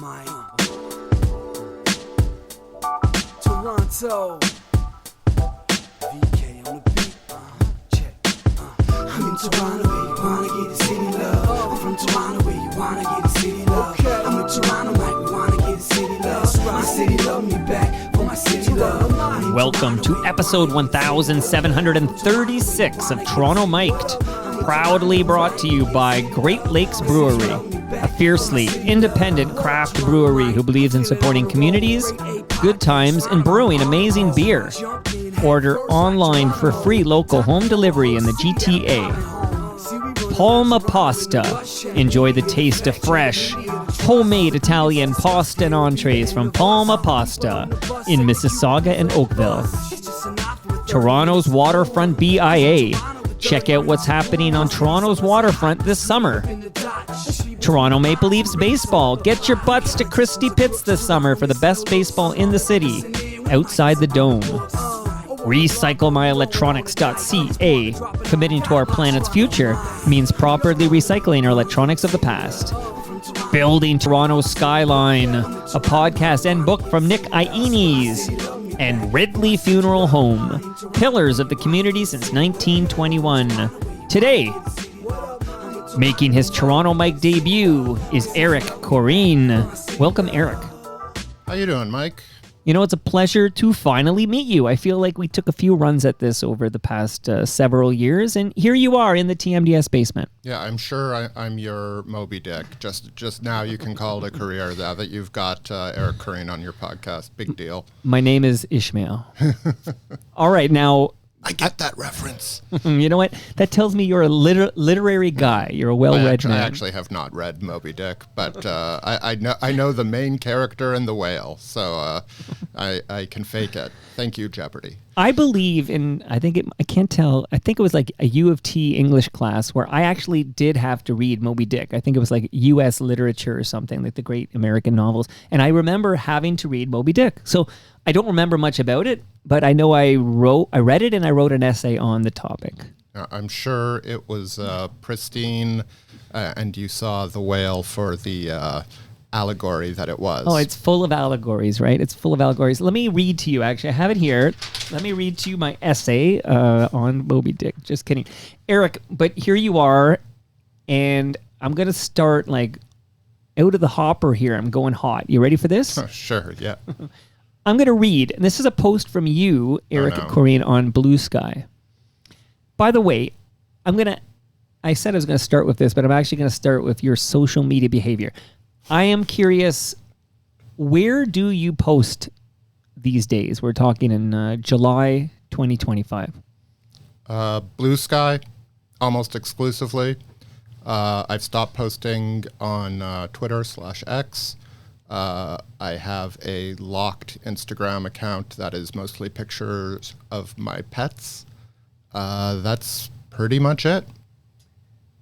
ICYMI. Toronto. VK on the beat. Check. I'm in Toronto where you wanna get the city love. I'm from Toronto where you wanna get the city love. I'm in Toronto like we wanna get the city love. My city love me back for my city love. Welcome to episode 1736 of Toronto Mic'd, proudly brought to you by Great Lakes Brewery, a fiercely independent craft brewery who believes in supporting communities, good times, and brewing amazing beer. Order online for free local home delivery in the GTA. Palma Pasta. Enjoy the taste of fresh, homemade Italian pasta and entrees from Palma Pasta in Mississauga and Oakville. Toronto's Waterfront BIA. Check out what's happening on Toronto's waterfront this summer. Toronto Maple Leafs baseball. Get your butts to Christie Pitts this summer for the best baseball in the city, outside the dome. RecycleMyElectronics.ca. Committing to our planet's future means properly recycling our electronics of the past. Building Toronto's Skyline, a podcast and book from Nick Iones. And Ridley Funeral Home, pillars of the community since 1921. Today, making his Toronto Mic debut is Eric Koreen. Welcome, Eric. How you doing, Mike? You know, it's a pleasure to finally meet you. I feel like we took a few runs at this over the past several years, and here you are in the TMDS basement. Yeah, I'm sure I'm your Moby Dick. Just now you can call it a career now that you've got Eric Koreen on your podcast. Big deal. My name is Ishmael. All right, now... I get that reference. You know what? That tells me you're a literary guy. You're a well-read man. I actually have not read Moby Dick, but I know the main character and the whale, so I can fake it. Thank you, Jeopardy. I believe in, I think it was like a U of T English class where I actually did have to read Moby Dick. I think it was like U.S. literature or something, like the great American novels. And I remember having to read Moby Dick. So I don't remember much about it, but I know I read it and I wrote an essay on the topic. I'm sure it was pristine, and you saw the whale for the allegory that it was. Oh, it's full of allegories, right? It's full of allegories. Let me read to you, actually. I have it here. Let me read to you my essay on Moby Dick. Just kidding. Eric, but here you are, and I'm going to start like out of the hopper here. I'm going hot. You ready for this? Sure, yeah. I'm going to read, and this is a post from you, Eric Koreen, on Blue Sky. By the way, I said I was going to start with this, but I'm actually going to start with your social media behavior. I am curious, where do you post these days? We're talking in July 2025. Blue Sky, almost exclusively. I've stopped posting on Twitter/X. I have a locked Instagram account that is mostly pictures of my pets. That's pretty much it.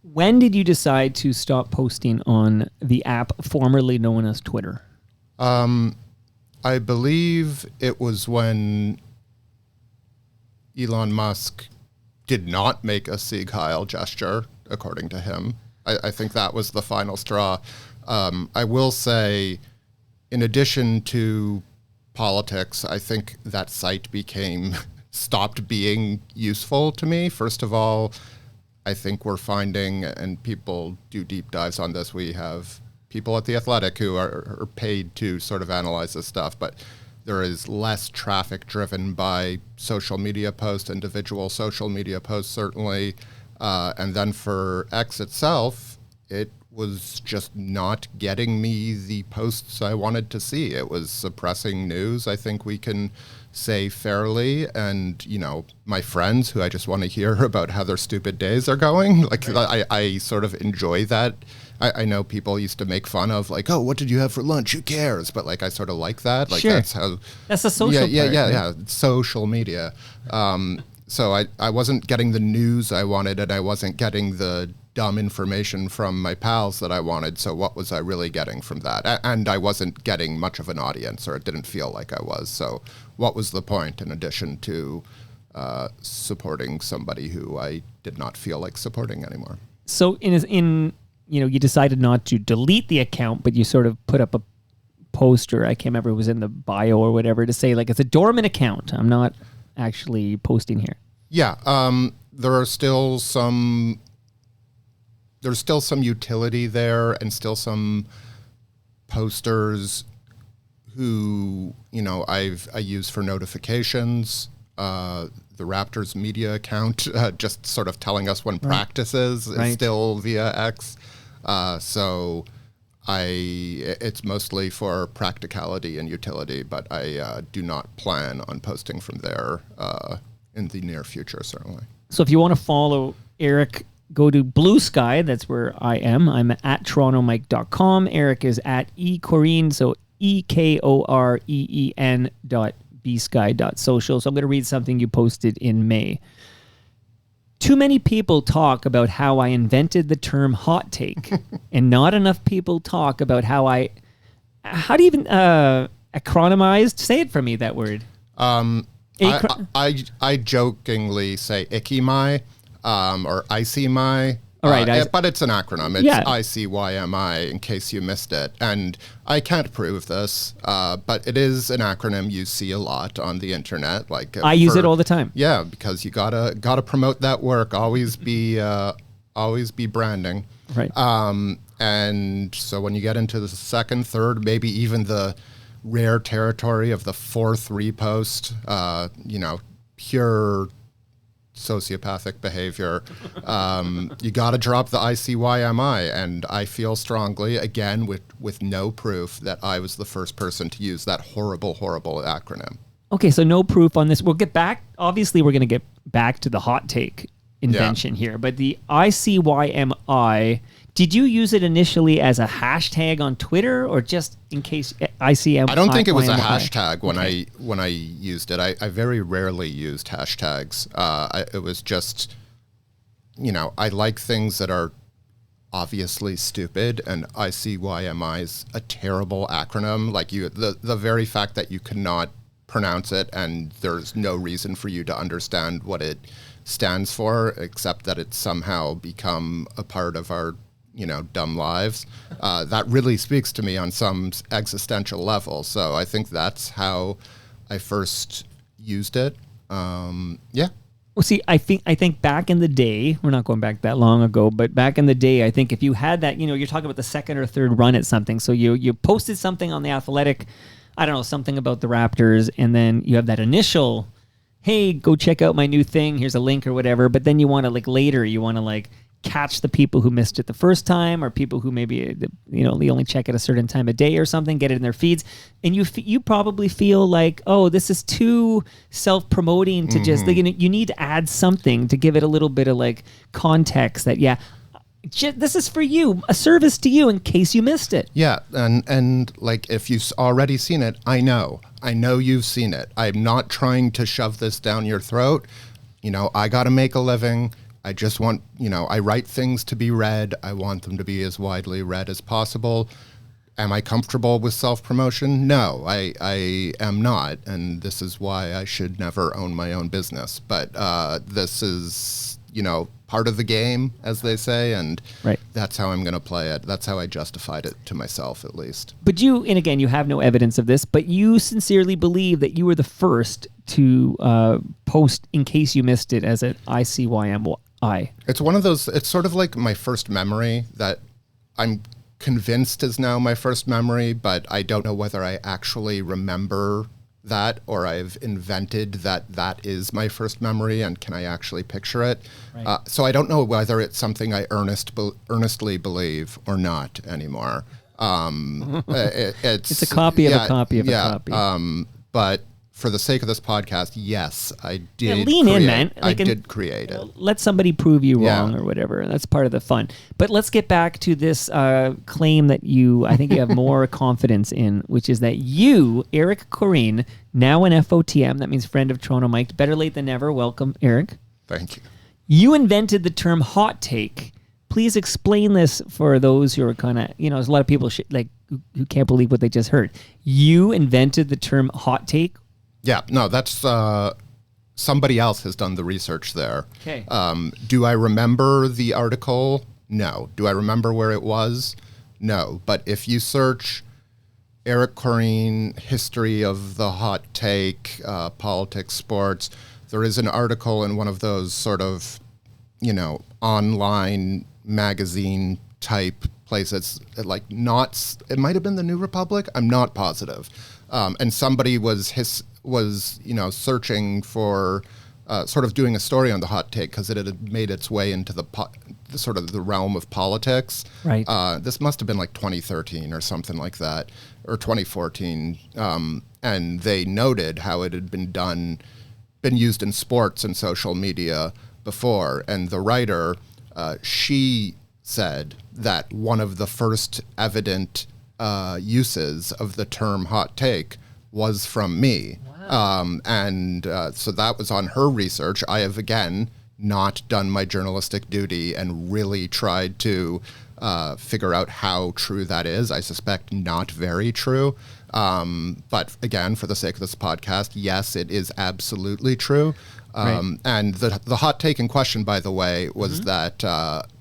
When did you decide to stop posting on the app formerly known as Twitter? I believe it was when Elon Musk did not make a Sieg Heil gesture, according to him. I think that was the final straw. I will say, in addition to politics, I think that site stopped being useful to me. First of all, I think we're finding, and people do deep dives on this, we have people at The Athletic who are paid to sort of analyze this stuff, but there is less traffic driven by social media posts, individual social media posts certainly, and then for X itself, it was just not getting me the posts I wanted to see. It was suppressing news, I think we can say fairly, and my friends who I just want to hear about how their stupid days are going, like I sort of enjoy that. I know people used to make fun of like, oh, what did you have for lunch? Who cares? But like I sort of like that. Like sure. That's the social part. Yeah. Social media. So I wasn't getting the news I wanted, and I wasn't getting the dumb information from my pals that I wanted. So what was I really getting from that? And I wasn't getting much of an audience, or it didn't feel like I was. So what was the point in addition to supporting somebody who I did not feel like supporting anymore? So in you decided not to delete the account, but you sort of put up poster. I can't remember, it was in the bio or whatever, to say like it's a dormant account. I'm not actually posting here. Yeah, there's still some utility there, and still some posters who, I use for notifications. The Raptors media account just sort of telling us when practice is still via X. So it's mostly for practicality and utility, but I do not plan on posting from there in the near future, certainly. So if you want to follow Eric, go to Blue Sky. That's where I am. I'm at torontomike.com. Eric is at Koreen, so EKOREEN.bsky.social. So I'm going to read something you posted in May. Too many people talk about how I invented the term hot take, and not enough people talk about how do you even acronymized? Say it for me, that word. I jokingly say ICYMI or ICYMI. All right, but it's an acronym. It's ICYMI, in case you missed it. And I can't prove this, but it is an acronym you see a lot on the internet. Like I use it all the time. Yeah, because you gotta promote that work. Always be branding. Right. And so when you get into the second, third, maybe even the rare territory of the fourth repost, pure sociopathic behavior, you got to drop the ICYMI, and I feel strongly, again, with no proof, that I was the first person to use that horrible acronym. Okay, so no proof on this. We'll get back. Obviously, we're going to get back to the hot take invention here, but the ICYMI, did you use it initially as a hashtag on Twitter, or just in case ICYMI? I don't think it was a hashtag when I used it. I very rarely used hashtags. It was just, I like things that are obviously stupid, and ICYMI is a terrible acronym. Like the very fact that you cannot pronounce it and there's no reason for you to understand what it stands for, except that it's somehow become a part of our dumb lives. That really speaks to me on some existential level. So I think that's how I first used it. Yeah. Well, see, I think back in the day, we're not going back that long ago, but back in the day, I think if you had that, you're talking about the second or third run at something. So you posted something on The Athletic, I don't know, something about the Raptors, and then you have that initial, hey, go check out my new thing, here's a link or whatever. But then you want to later, you want to catch the people who missed it the first time, or people who maybe they only check at a certain time of day or something, get it in their feeds, and you probably feel like, oh, this is too self-promoting to just you need to add something to give it a little bit of context that this is for you, a service to you in case you missed it. Yeah, and if you've already seen it, I know you've seen it. I'm not trying to shove this down your throat. I got to make a living. I just want, I write things to be read. I want them to be as widely read as possible. Am I comfortable with self-promotion? No, I am not. And this is why I should never own my own business. But this is, part of the game, as they say. And that's how I'm going to play it. That's how I justified it to myself, at least. But you have no evidence of this, but you sincerely believe that you were the first to post in case you missed it as an ICYMI. It's one of those, it's sort of like my first memory that I'm convinced is now my first memory, but I don't know whether I actually remember that or I've invented that is my first memory and can I actually picture it. Right. So I don't know whether it's something I earnestly believe or not anymore. It's a copy of a copy of a copy. But for the sake of this podcast, yes, I did. Yeah, lean in, man. I did create it. Let somebody prove you wrong or whatever. That's part of the fun. But let's get back to this claim that I think you have more confidence in, which is that you, Eric Koreen, now an FOTM, that means friend of Toronto Mike, better late than never. Welcome, Eric. Thank you. You invented the term hot take. Please explain this for those who are kind of, there's a lot of people who can't believe what they just heard. You invented the term hot take. Yeah, no, that's somebody else has done the research there. Okay. Do I remember the article? No. Do I remember where it was? No. But if you search Eric Koreen, History of the Hot Take, Politics, Sports. There is an article in one of those sort of, online magazine type places, like it might have been the New Republic. I'm not positive. And somebody was searching for sort of doing a story on the hot take because it had made its way into the sort of the realm of politics. Right. This must have been like 2013 or something like that, or 2014. And they noted how it had been used in sports and social media before. And the writer, she said that one of the first evident uses of the term hot take was from me. Wow. So that was on her research. I have, again, not done my journalistic duty and really tried to figure out how true that is. I suspect not very true. But again, for the sake of this podcast, yes, it is absolutely true. Right. And the hot take in question, by the way, was that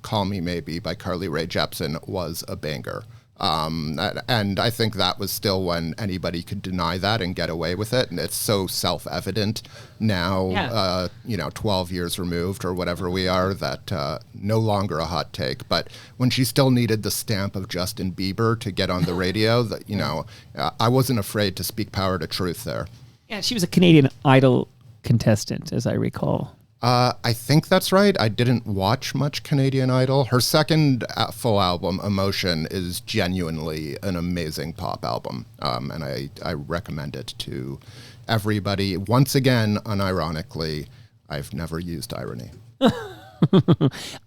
Call Me Maybe by Carly Rae Jepsen was a banger. And I think that was still when anybody could deny that and get away with it. And it's so self-evident now, 12 years removed or whatever we are, that no longer a hot take. But when she still needed the stamp of Justin Bieber to get on the radio, I wasn't afraid to speak power to truth there. Yeah, she was a Canadian Idol contestant, as I recall. I think that's right. I didn't watch much Canadian Idol. Her second full album, Emotion, is genuinely an amazing pop album, and I recommend it to everybody. Once again, unironically, I've never used irony.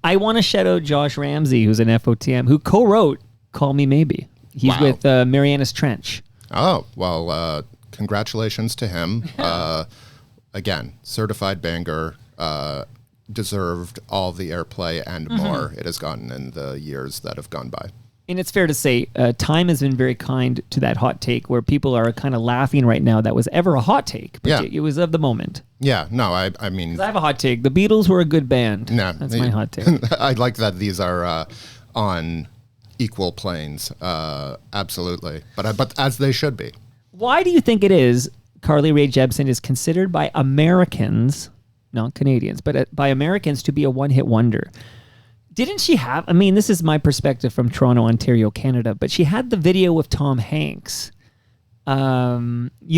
I want to shout out Josh Ramsey, who's an FOTM, who co-wrote Call Me Maybe. He's with Marianas Trench. Oh, well, congratulations to him. Again, certified banger. Deserved all the airplay and more it has gotten in the years that have gone by. And it's fair to say, time has been very kind to that hot take, where people are kind of laughing right now that was ever a hot take, but it was of the moment. Yeah, no, I mean... I have a hot take. The Beatles were a good band. No, that's my hot take. I like that these are on equal planes, absolutely. But as they should be. Why do you think it is Carly Rae Jepsen is considered by Americans... not Canadians, but by Americans to be a one-hit wonder? Didn't she have, this is my perspective from Toronto, Ontario, Canada, but she had the video with Tom Hanks. You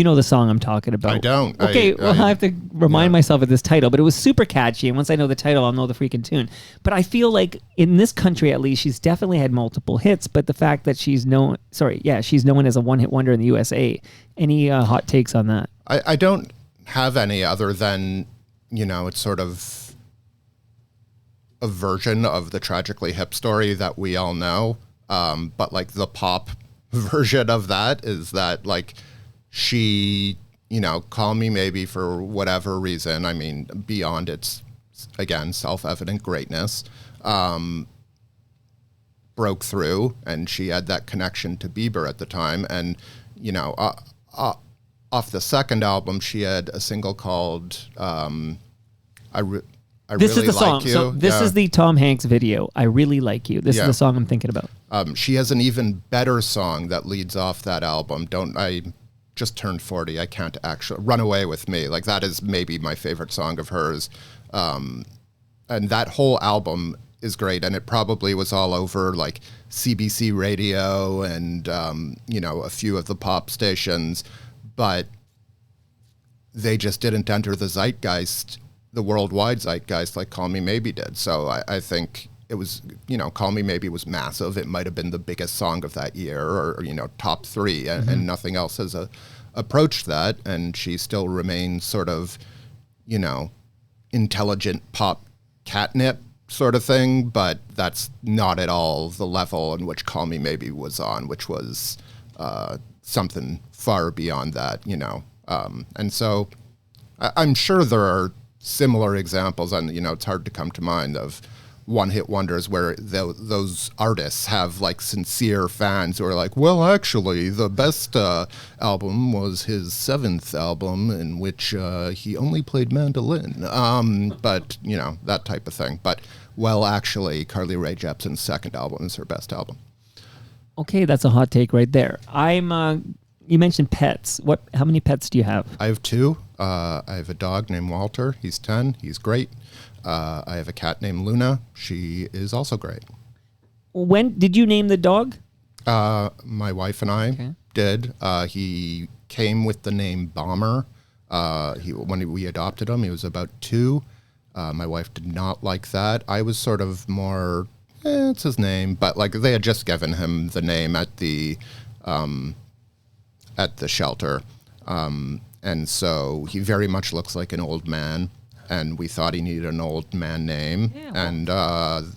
know the song I'm talking about. I don't. Okay, I have to remind myself of this title, but it was super catchy, and once I know the title, I'll know the freaking tune. But I feel like in this country, at least, she's definitely had multiple hits, but the fact that she's known as a one-hit wonder in the USA. Any hot takes on that? I don't have any other than... it's sort of a version of the Tragically Hip story that we all know. But like the pop version of that is that like she, Call Me Maybe for whatever reason, beyond its, again, self-evident greatness, broke through, and she had that connection to Bieber at the time. And, off the second album, she had a single called I This Really is the Like song. You. So this is the Tom Hanks video, I Really Like You. This is Yeah. the song I'm thinking about. She has an even better song that leads off that album. I just turned 40. I can't actually... Run Away With Me. Like, that is maybe my favorite song of hers. And that whole album is great, and it probably was all over like CBC radio and a few of the pop stations, but they just didn't enter the zeitgeist, the worldwide zeitgeist, like Call Me Maybe did. So I think it was, Call Me Maybe was massive. It might have been the biggest song of that year, or top three, and nothing else has approached that. And she still remains sort of, intelligent pop catnip sort of thing, but that's not at all the level in which Call Me Maybe was on, which was something far beyond that, and so I'm sure there are similar examples, and it's hard to come to mind, of one-hit wonders where those artists have like sincere fans who are like, well, actually, the best album was his seventh album in which he only played mandolin, but that type of thing. But well, actually, Carly Rae Jepsen's second album is her best album. Okay, that's a hot take right there. You mentioned pets. How many pets do you have? I have two. I have a dog named Walter. He's 10. He's great. I have a cat named Luna. She is also great. When did you name the dog? My wife and I did. He came with the name Bomber. When we adopted him, he was about 2. My wife did not like that. I was sort of more, it's his name, but like they had just given him the name at the shelter. And so he very much looks like an old man, and we thought he needed an old man name. Yeah, well. And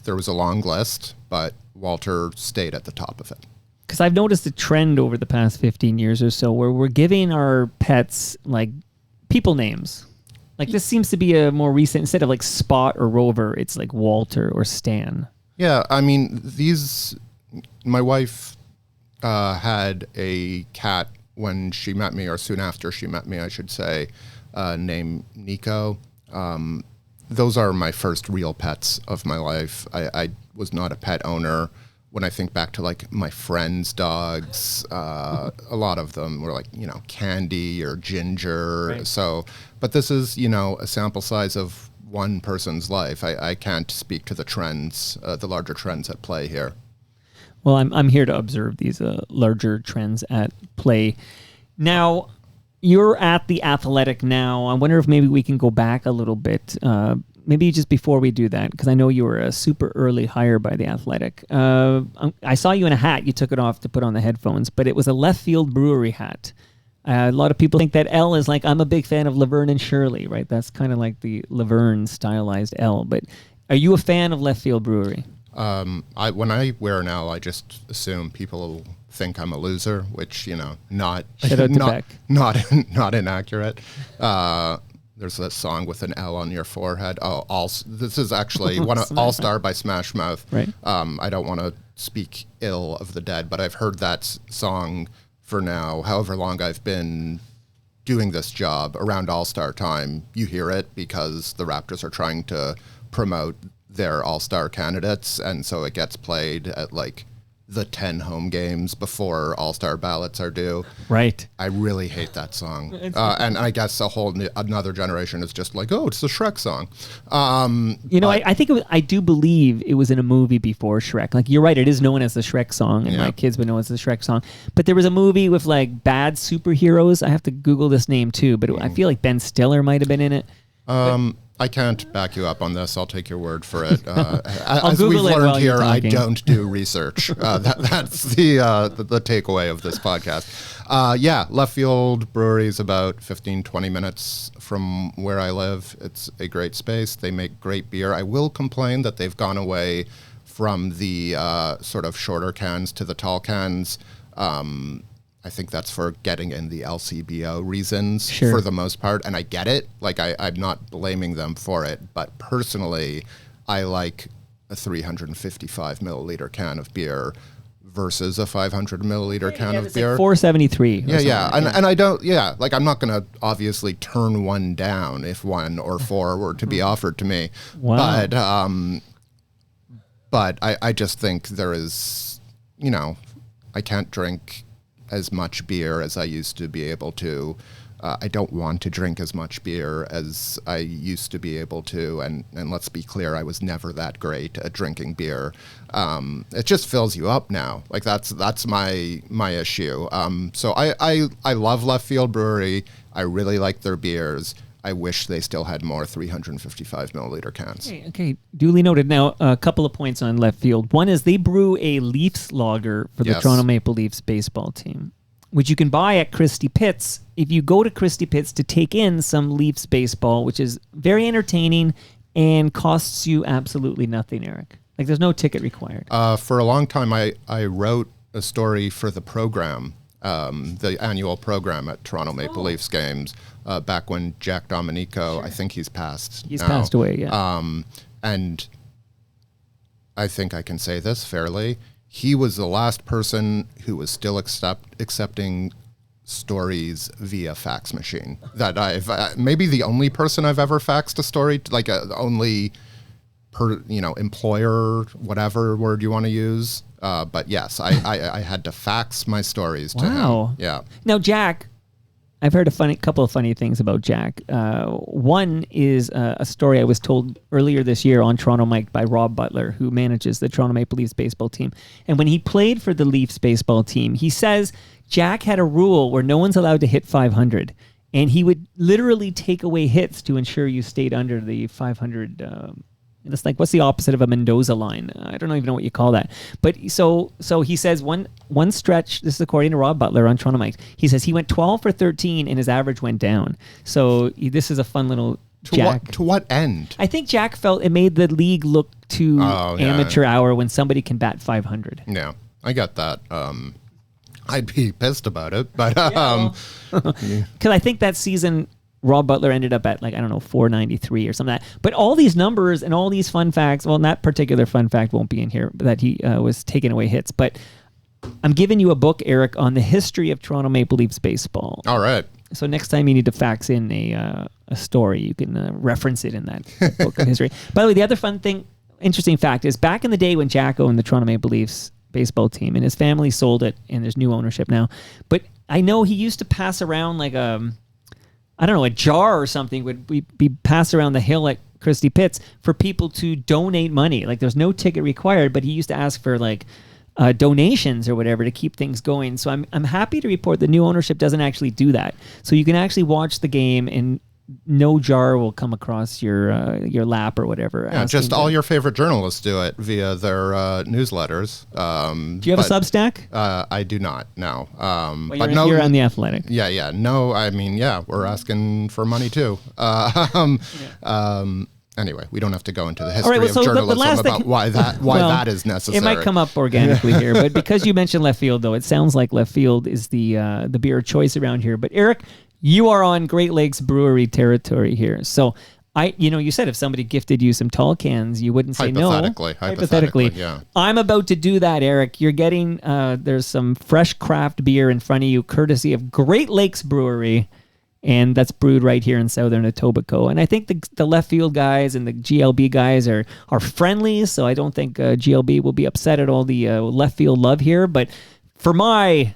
there was a long list, but Walter stayed at the top of it. Because I've noticed a trend over the past 15 years or so where we're giving our pets like people names. Like this seems to be a more recent, instead of like Spot or Rover, it's like Walter or Stan. Yeah, I mean, my wife had a cat when she met me, or soon after she met me, I should say, named Nico. Those are my first real pets of my life. I was not a pet owner. When I think back to like my friends' dogs, a lot of them were like, Candy or Ginger. Right. So, but this is, a sample size of one person's life. I can't speak to the trends, the larger trends at play here. Well, I'm here to observe these larger trends at play. Now, you're at the Athletic now. I wonder if maybe we can go back a little bit. Maybe just before we do that, because I know you were a super early hire by the Athletic. I saw you in a hat. You took it off to put on the headphones, but it was a Left Field Brewery hat. A lot of people think that L is like, I'm a big fan of Laverne and Shirley, right? That's kind of like the Laverne stylized L. But are you a fan of Left Field Brewery? When I wear an L, I just assume people will think I'm a loser, which, not inaccurate. There's that song with an L on your forehead. This is actually one of All-Star by Smash Mouth. Right. I don't want to speak ill of the dead, but I've heard that song for now, however long I've been doing this job. Around All-Star time, you hear it because the Raptors are trying to promote their All-Star candidates, and so it gets played at like the 10 home games before All-Star ballots are due. Right. I really hate that song. And I guess another generation is just like, oh, it's the Shrek song. I think I do believe it was in a movie before Shrek. Like, you're right, it is known as the Shrek song, and my kids would know it's the Shrek song. But there was a movie with like bad superheroes. I have to Google this name too, but I feel like Ben Stiller might have been in it. I can't back you up on this. I'll take your word for it. As we've Google learned here, I don't do research. That's the takeaway of this podcast. Left Field Brewery is about 15, 20 minutes from where I live. It's a great space. They make great beer. I will complain that they've gone away from the sort of shorter cans to the tall cans. I think that's for getting in the LCBO reasons for the most part. And I get it. Like, I'm not blaming them for it. But personally, I like a 355 milliliter can of beer versus a 500 milliliter can of beer. Like 473. And I don't, like, I'm not going to obviously turn one down if 1 or 4 were to be offered to me. Wow. But I just think there is, I can't drink as much beer as I used to be able to. I don't want to drink as much beer as I used to be able to. And let's be clear, I was never that great at drinking beer. It just fills you up now. Like that's my issue. So I love Left Field Brewery. I really like their beers. I wish they still had more 355 milliliter cans. Okay, duly noted. Now, a couple of points on Left Field. One is they brew a Leafs lager for the Toronto Maple Leafs baseball team, which you can buy at Christie Pitts if you go to Christie Pitts to take in some Leafs baseball, which is very entertaining and costs you absolutely nothing, Eric. Like, there's no ticket required. For a long time, I wrote a story for the program, the annual program at Toronto Maple Leafs games. Back when Jack Domenico, I think he's passed. He's passed away, yeah. And I think I can say this fairly. He was the last person who was still accepting stories via fax machine. That I've maybe the only person I've ever faxed a story, like only employer, whatever word you want to use. But yes, I had to fax my stories to him. Yeah. Now, Jack, I've heard a couple of funny things about Jack. One is a story I was told earlier this year on Toronto Mike by Rob Butler, who manages the Toronto Maple Leafs baseball team. And when he played for the Leafs baseball team, he says Jack had a rule where no one's allowed to hit 500. And he would literally take away hits to ensure you stayed under the 500. It's like, what's the opposite of a Mendoza line? I don't even know what you call that. But so he says one stretch, this is according to Rob Butler on Toronto Mike, he says he went 12 for 13 and his average went down. So this is a fun little Jack. To what end? I think Jack felt it made the league look too amateur hour when somebody can bat 500. Yeah, I got that. I'd be pissed about it, but because I think that season Rob Butler ended up at 493 or something like that. But all these numbers and all these fun facts, well, that particular fun fact won't be in here, but that he was taking away hits. But I'm giving you a book, Eric, on the history of Toronto Maple Leafs baseball. All right. So next time you need to fax in a story, you can reference it in that book of history. By the way, the other interesting fact is back in the day when Jack owned the Toronto Maple Leafs baseball team and his family sold it and there's new ownership now. But I know he used to pass around a jar or something would be passed around the hill at Christie Pitts for people to donate money. There's no ticket required, but he used to ask for donations or whatever to keep things going. So I'm happy to report the new ownership doesn't actually do that. So you can actually watch the game and no jar will come across your lap or whatever. Yeah, just all your favorite journalists do it via their newsletters. Do you have a Substack? I do not, no. You're on The Athletic. Yeah. No, I mean, we're asking for money too. Anyway, we don't have to go into the history of journalism about why that is necessary. It might come up organically here, but because you mentioned left field, though, it sounds like left field is the beer of choice around here. But Eric, you are on Great Lakes Brewery territory here. So you said if somebody gifted you some tall cans, you wouldn't say no. Hypothetically, yeah. I'm about to do that, Eric. You're getting, there's some fresh craft beer in front of you, courtesy of Great Lakes Brewery. And that's brewed right here in Southern Etobicoke. And I think the left field guys and the GLB guys are friendly, so I don't think GLB will be upset at all the left field love here. But for my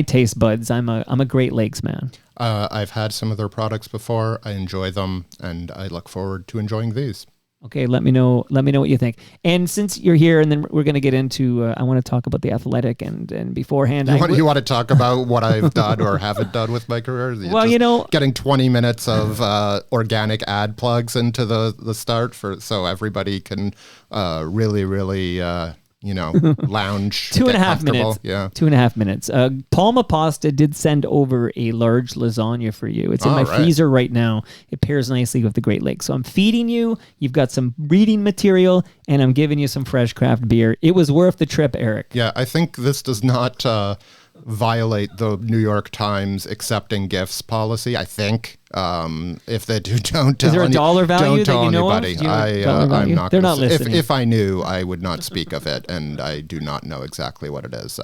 taste buds, I'm a Great Lakes man. I've had some of their products before. I enjoy them, and I look forward to enjoying these. Okay, let me know what you think. And since you're here, and then we're going to get into, I want to talk about The Athletic, and beforehand, you want to talk about what I've done or haven't done with my career? Getting 20 minutes of organic ad plugs into the start so everybody can really lounge. 2.5 minutes. Yeah. 2.5 minutes. Palma Pasta did send over a large lasagna for you. It's in my freezer right now. It pairs nicely with the Great Lakes. So I'm feeding you. You've got some reading material, and I'm giving you some fresh craft beer. It was worth the trip, Eric. Yeah, I think this does not violate the New York Times accepting gifts policy. I think if they don't tell is there a dollar value don't tell that you know anybody. I'm not. They're not listening. If I knew, I would not speak of it, and I do not know exactly what it is.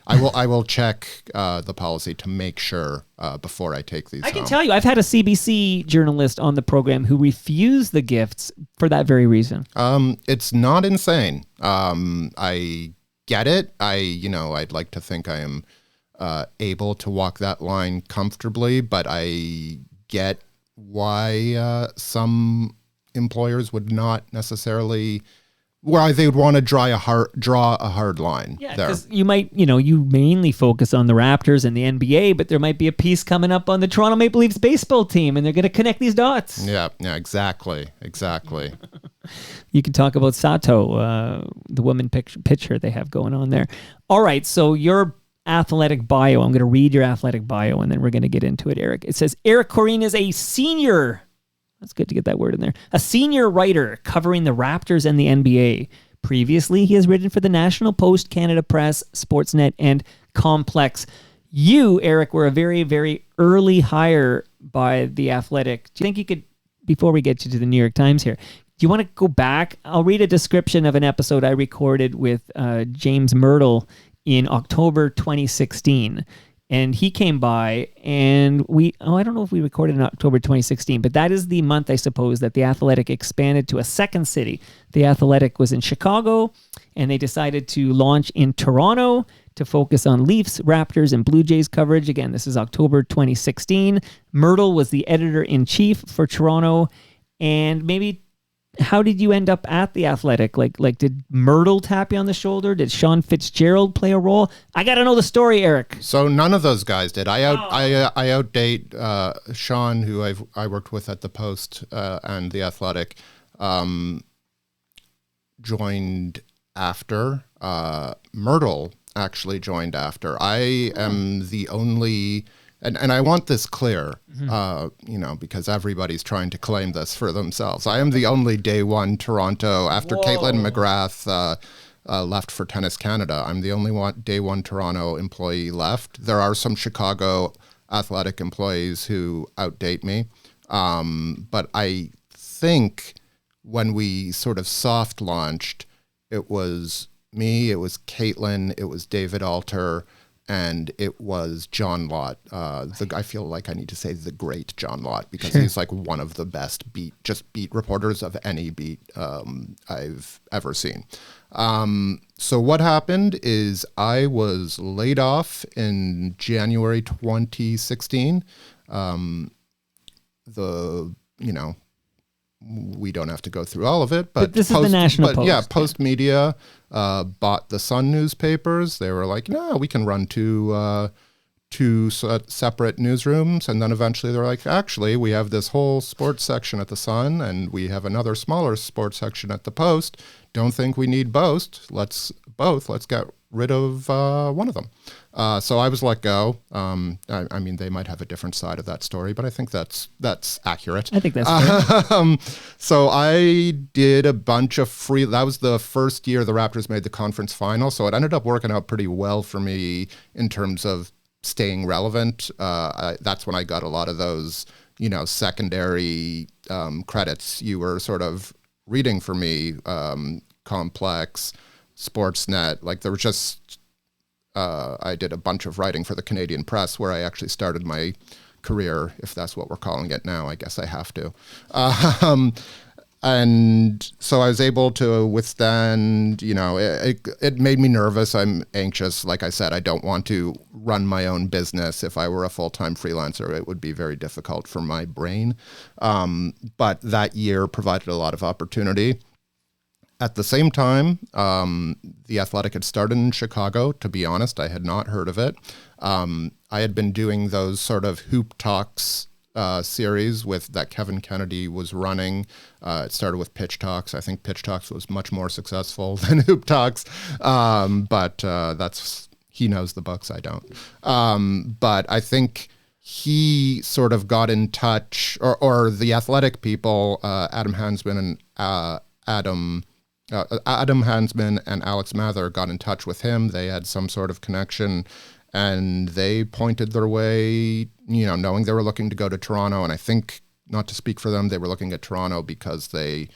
I will check the policy to make sure before I take these. I can tell you, I've had a CBC journalist on the program who refused the gifts for that very reason. It's not insane. I get it. I'd like to think I am able to walk that line comfortably, but I get why some employers would not necessarily, why they would want to draw a hard line. Yeah, because you might, you mainly focus on the Raptors and the NBA, but there might be a piece coming up on the Toronto Maple Leafs baseball team, and they're going to connect these dots. Yeah, exactly. You can talk about Sato, the woman pitcher they have going on there. All right, so your athletic bio, I'm going to read your athletic bio, and then we're going to get into it, Eric. It says, Eric Koreen is a senior, that's good to get that word in there, a senior writer covering the Raptors and the NBA. Previously, he has written for the National Post, Canada Press, Sportsnet, and Complex. You, Eric, were a very, very early hire by The Athletic. Do you think you could, before we get you to the New York Times here, do you want to go back? I'll read a description of an episode I recorded with James Myrtle in October 2016. And he came by, and I don't know if we recorded in October 2016, but that is the month, I suppose, that the Athletic expanded to a second city. The Athletic was in Chicago, and they decided to launch in Toronto to focus on Leafs, Raptors, and Blue Jays coverage. Again, this is October 2016. Myrtle was the editor-in-chief for Toronto. And maybe, how did you end up at the Athletic? Like did Myrtle tap you on the shoulder? Did Sean Fitzgerald play a role? I got to know the story, Eric. So none of those guys did. I outdate Sean, who I worked with at the Post and the Athletic, joined after. Myrtle actually joined after. I am the only, and I want this clear, because everybody's trying to claim this for themselves. I am the only day one Toronto, after Caitlin McGrath left for Tennis Canada, I'm the only day one Toronto employee left. There are some Chicago Athletic employees who outdate me. But I think when we sort of soft launched, it was me, it was Caitlin, it was David Alter, and it was John Lott. I feel like I need to say the great John Lott, because he's like one of the best beat reporters of any beat I've ever seen. So what happened is I was laid off in January 2016. We don't have to go through all of it, but this is the National Post. Yeah, Post Media bought the Sun newspapers. They were like, no, we can run two separate newsrooms. And then eventually they're like, actually, we have this whole sports section at the Sun, and we have another smaller sports section at the Post. Don't think we need both. Let's get rid of one of them. So I was let go. I mean, they might have a different side of that story, but I think that's accurate. I think that's fair. So I did a bunch of that was the first year the Raptors made the conference final. So it ended up working out pretty well for me in terms of staying relevant. That's when I got a lot of those, secondary credits. You were sort of reading for me, Complex, Sportsnet. Like there was just, I did a bunch of writing for the Canadian Press, where I actually started my career, if that's what we're calling it now. I guess I have to. And so I was able to withstand, it made me nervous. I'm anxious. Like I said, I don't want to run my own business. If I were a full-time freelancer, it would be very difficult for my brain. But that year provided a lot of opportunity. At the same time, the Athletic had started in Chicago. To be honest, I had not heard of it. I had been doing those sort of Hoop Talks series that Kevin Kennedy was running. It started with Pitch Talks. I think Pitch Talks was much more successful than Hoop Talks, but he knows the books, I don't. But I think he sort of got in touch, or the Athletic people, Adam Hansman and Alex Mather got in touch with him. They had some sort of connection, and they pointed their way, knowing they were looking to go to Toronto. And I think, not to speak for them, they were looking at Toronto because they,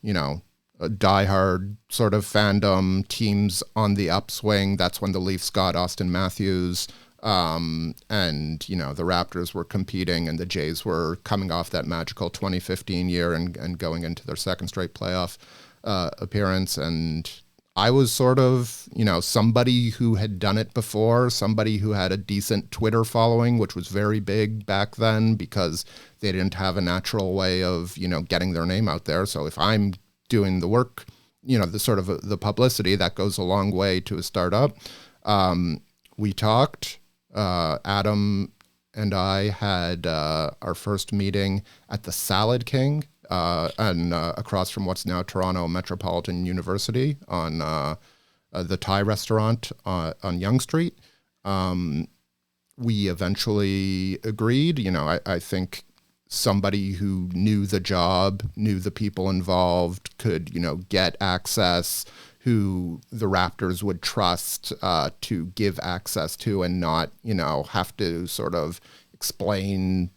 a diehard sort of fandom, teams on the upswing. That's when the Leafs got Austin Matthews. And, the Raptors were competing, and the Jays were coming off that magical 2015 year and going into their second straight playoff appearance. And I was sort of, somebody who had done it before, somebody who had a decent Twitter following, which was very big back then because they didn't have a natural way of, getting their name out there. So if I'm doing the work, the sort of the publicity, that goes a long way to a startup. We talked, Adam and I had our first meeting at the Salad King, and across from what's now Toronto Metropolitan University on the Thai restaurant on Yonge Street. We eventually agreed. I think somebody who knew the job, knew the people involved, could, get access, who the Raptors would trust to give access to, and not, have to sort of explain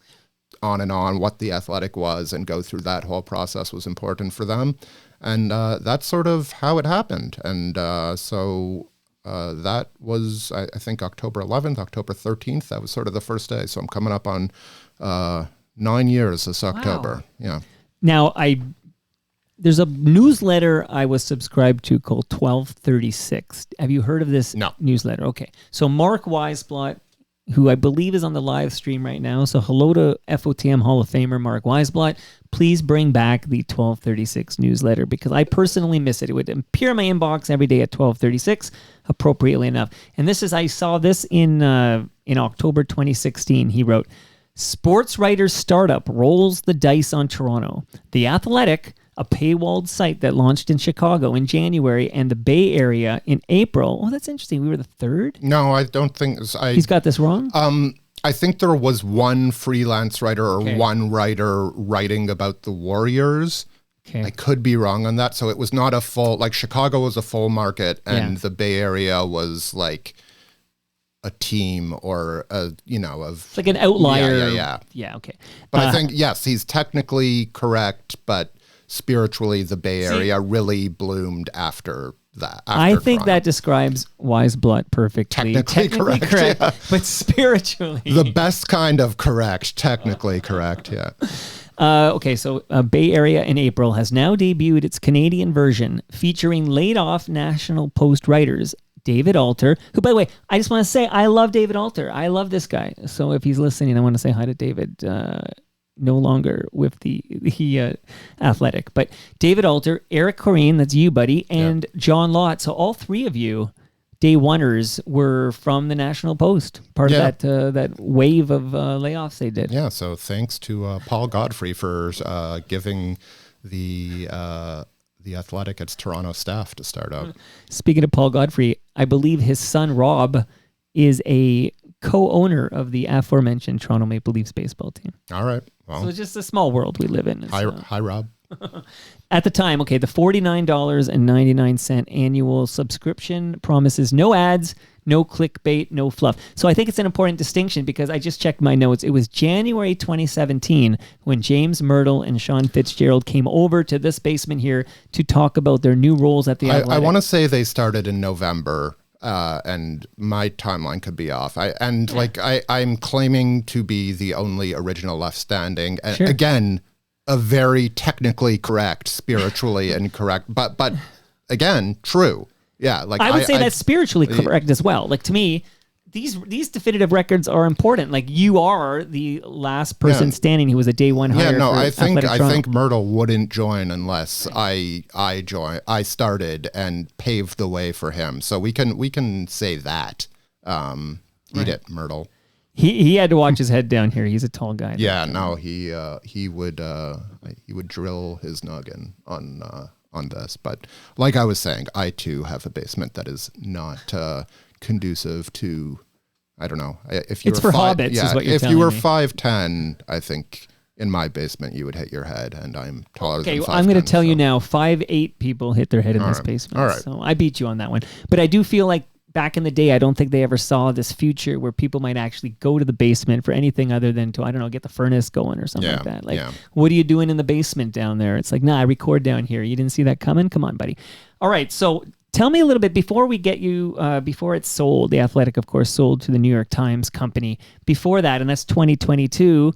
on and on what the Athletic was and go through that whole process was important for them. And that's sort of how it happened. And so That was, I think, October 11th, October 13th. That was sort of the first day. So I'm coming up on 9 years this October. Yeah. Now, there's a newsletter I was subscribed to called 1236. Have you heard of this newsletter? Okay. So Mark Weisblot, who I believe is on the live stream right now. So hello to FOTM Hall of Famer Mark Weisblot. Please bring back the 1236 newsletter because I personally miss it. It would appear in my inbox every day at 1236, appropriately enough. And I saw this in October 2016. He wrote, "Sports writers startup rolls the dice on Toronto. The Athletic, a paywalled site that launched in Chicago in January and the Bay Area in April." Oh, that's interesting. We were the third? No, I don't think... He's got this wrong? I think there was one freelance writer or one writer writing about the Warriors. Okay. I could be wrong on that. So it was not a full... Like, Chicago was a full market, and the Bay Area was like a team or of it's like an outlier. Yeah, okay. But I think, yes, he's technically correct, but spiritually, the Bay Area really bloomed after that. I think that describes Weisblot perfectly. Technically correct, yeah. But spiritually. The best kind of correct, technically correct, yeah. Okay, so Bay Area in April has now debuted its Canadian version featuring laid-off National Post writers David Alter, who, by the way, I just want to say I love David Alter. I love this guy. So if he's listening, I want to say hi to David. No longer with the Athletic, but David Alter, Eric Koreen, that's you, buddy, and John Lott. So all three of you, day oneers, were from the National Post, part of that wave of layoffs they did. Yeah. So thanks to Paul Godfrey for giving the Athletic its Toronto staff to start out. Speaking of Paul Godfrey, I believe his son Rob is a co-owner of the aforementioned Toronto Maple Leafs baseball team. All right. Well, so it's just a small world we live in. Hi, Rob. At the time, the $49.99 annual subscription promises no ads, no clickbait, no fluff. So I think it's an important distinction because I just checked my notes. It was January 2017 when James Myrtle and Sean Fitzgerald came over to this basement here to talk about their new roles at the Athletic. I want to say they started in November. And my timeline could be off. I'm claiming to be the only original left standing. And again, a very technically correct, spiritually incorrect, but again, true. Yeah, I would say that's spiritually correct as well. Like, to me, these definitive records are important. Like, you are the last person standing who was a day one hire. Yeah, no, I think Toronto. Myrtle wouldn't join unless I started and paved the way for him. So we can say that. Eat it, Myrtle. He had to watch his head down here. He's a tall guy. Yeah, no, he would drill his noggin on this. But like I was saying, I too have a basement that is not conducive to, I don't know. If you it's for hobbits, is what you're telling me. If you were 5'10", I think in my basement you would hit your head, and I'm taller than 5'10". I'm going to tell you now, 5'8" people hit their head in this basement. All right. So I beat you on that one. But I do feel like back in the day, I don't think they ever saw this future where people might actually go to the basement for anything other than to, I don't know, get the furnace going or something like that. Like, what are you doing in the basement down there? It's like, nah, I record down here. You didn't see that coming? Come on, buddy. All right, so tell me a little bit before we get you, before it's sold. The Athletic, of course, sold to the New York Times company. Before that, and that's 2022,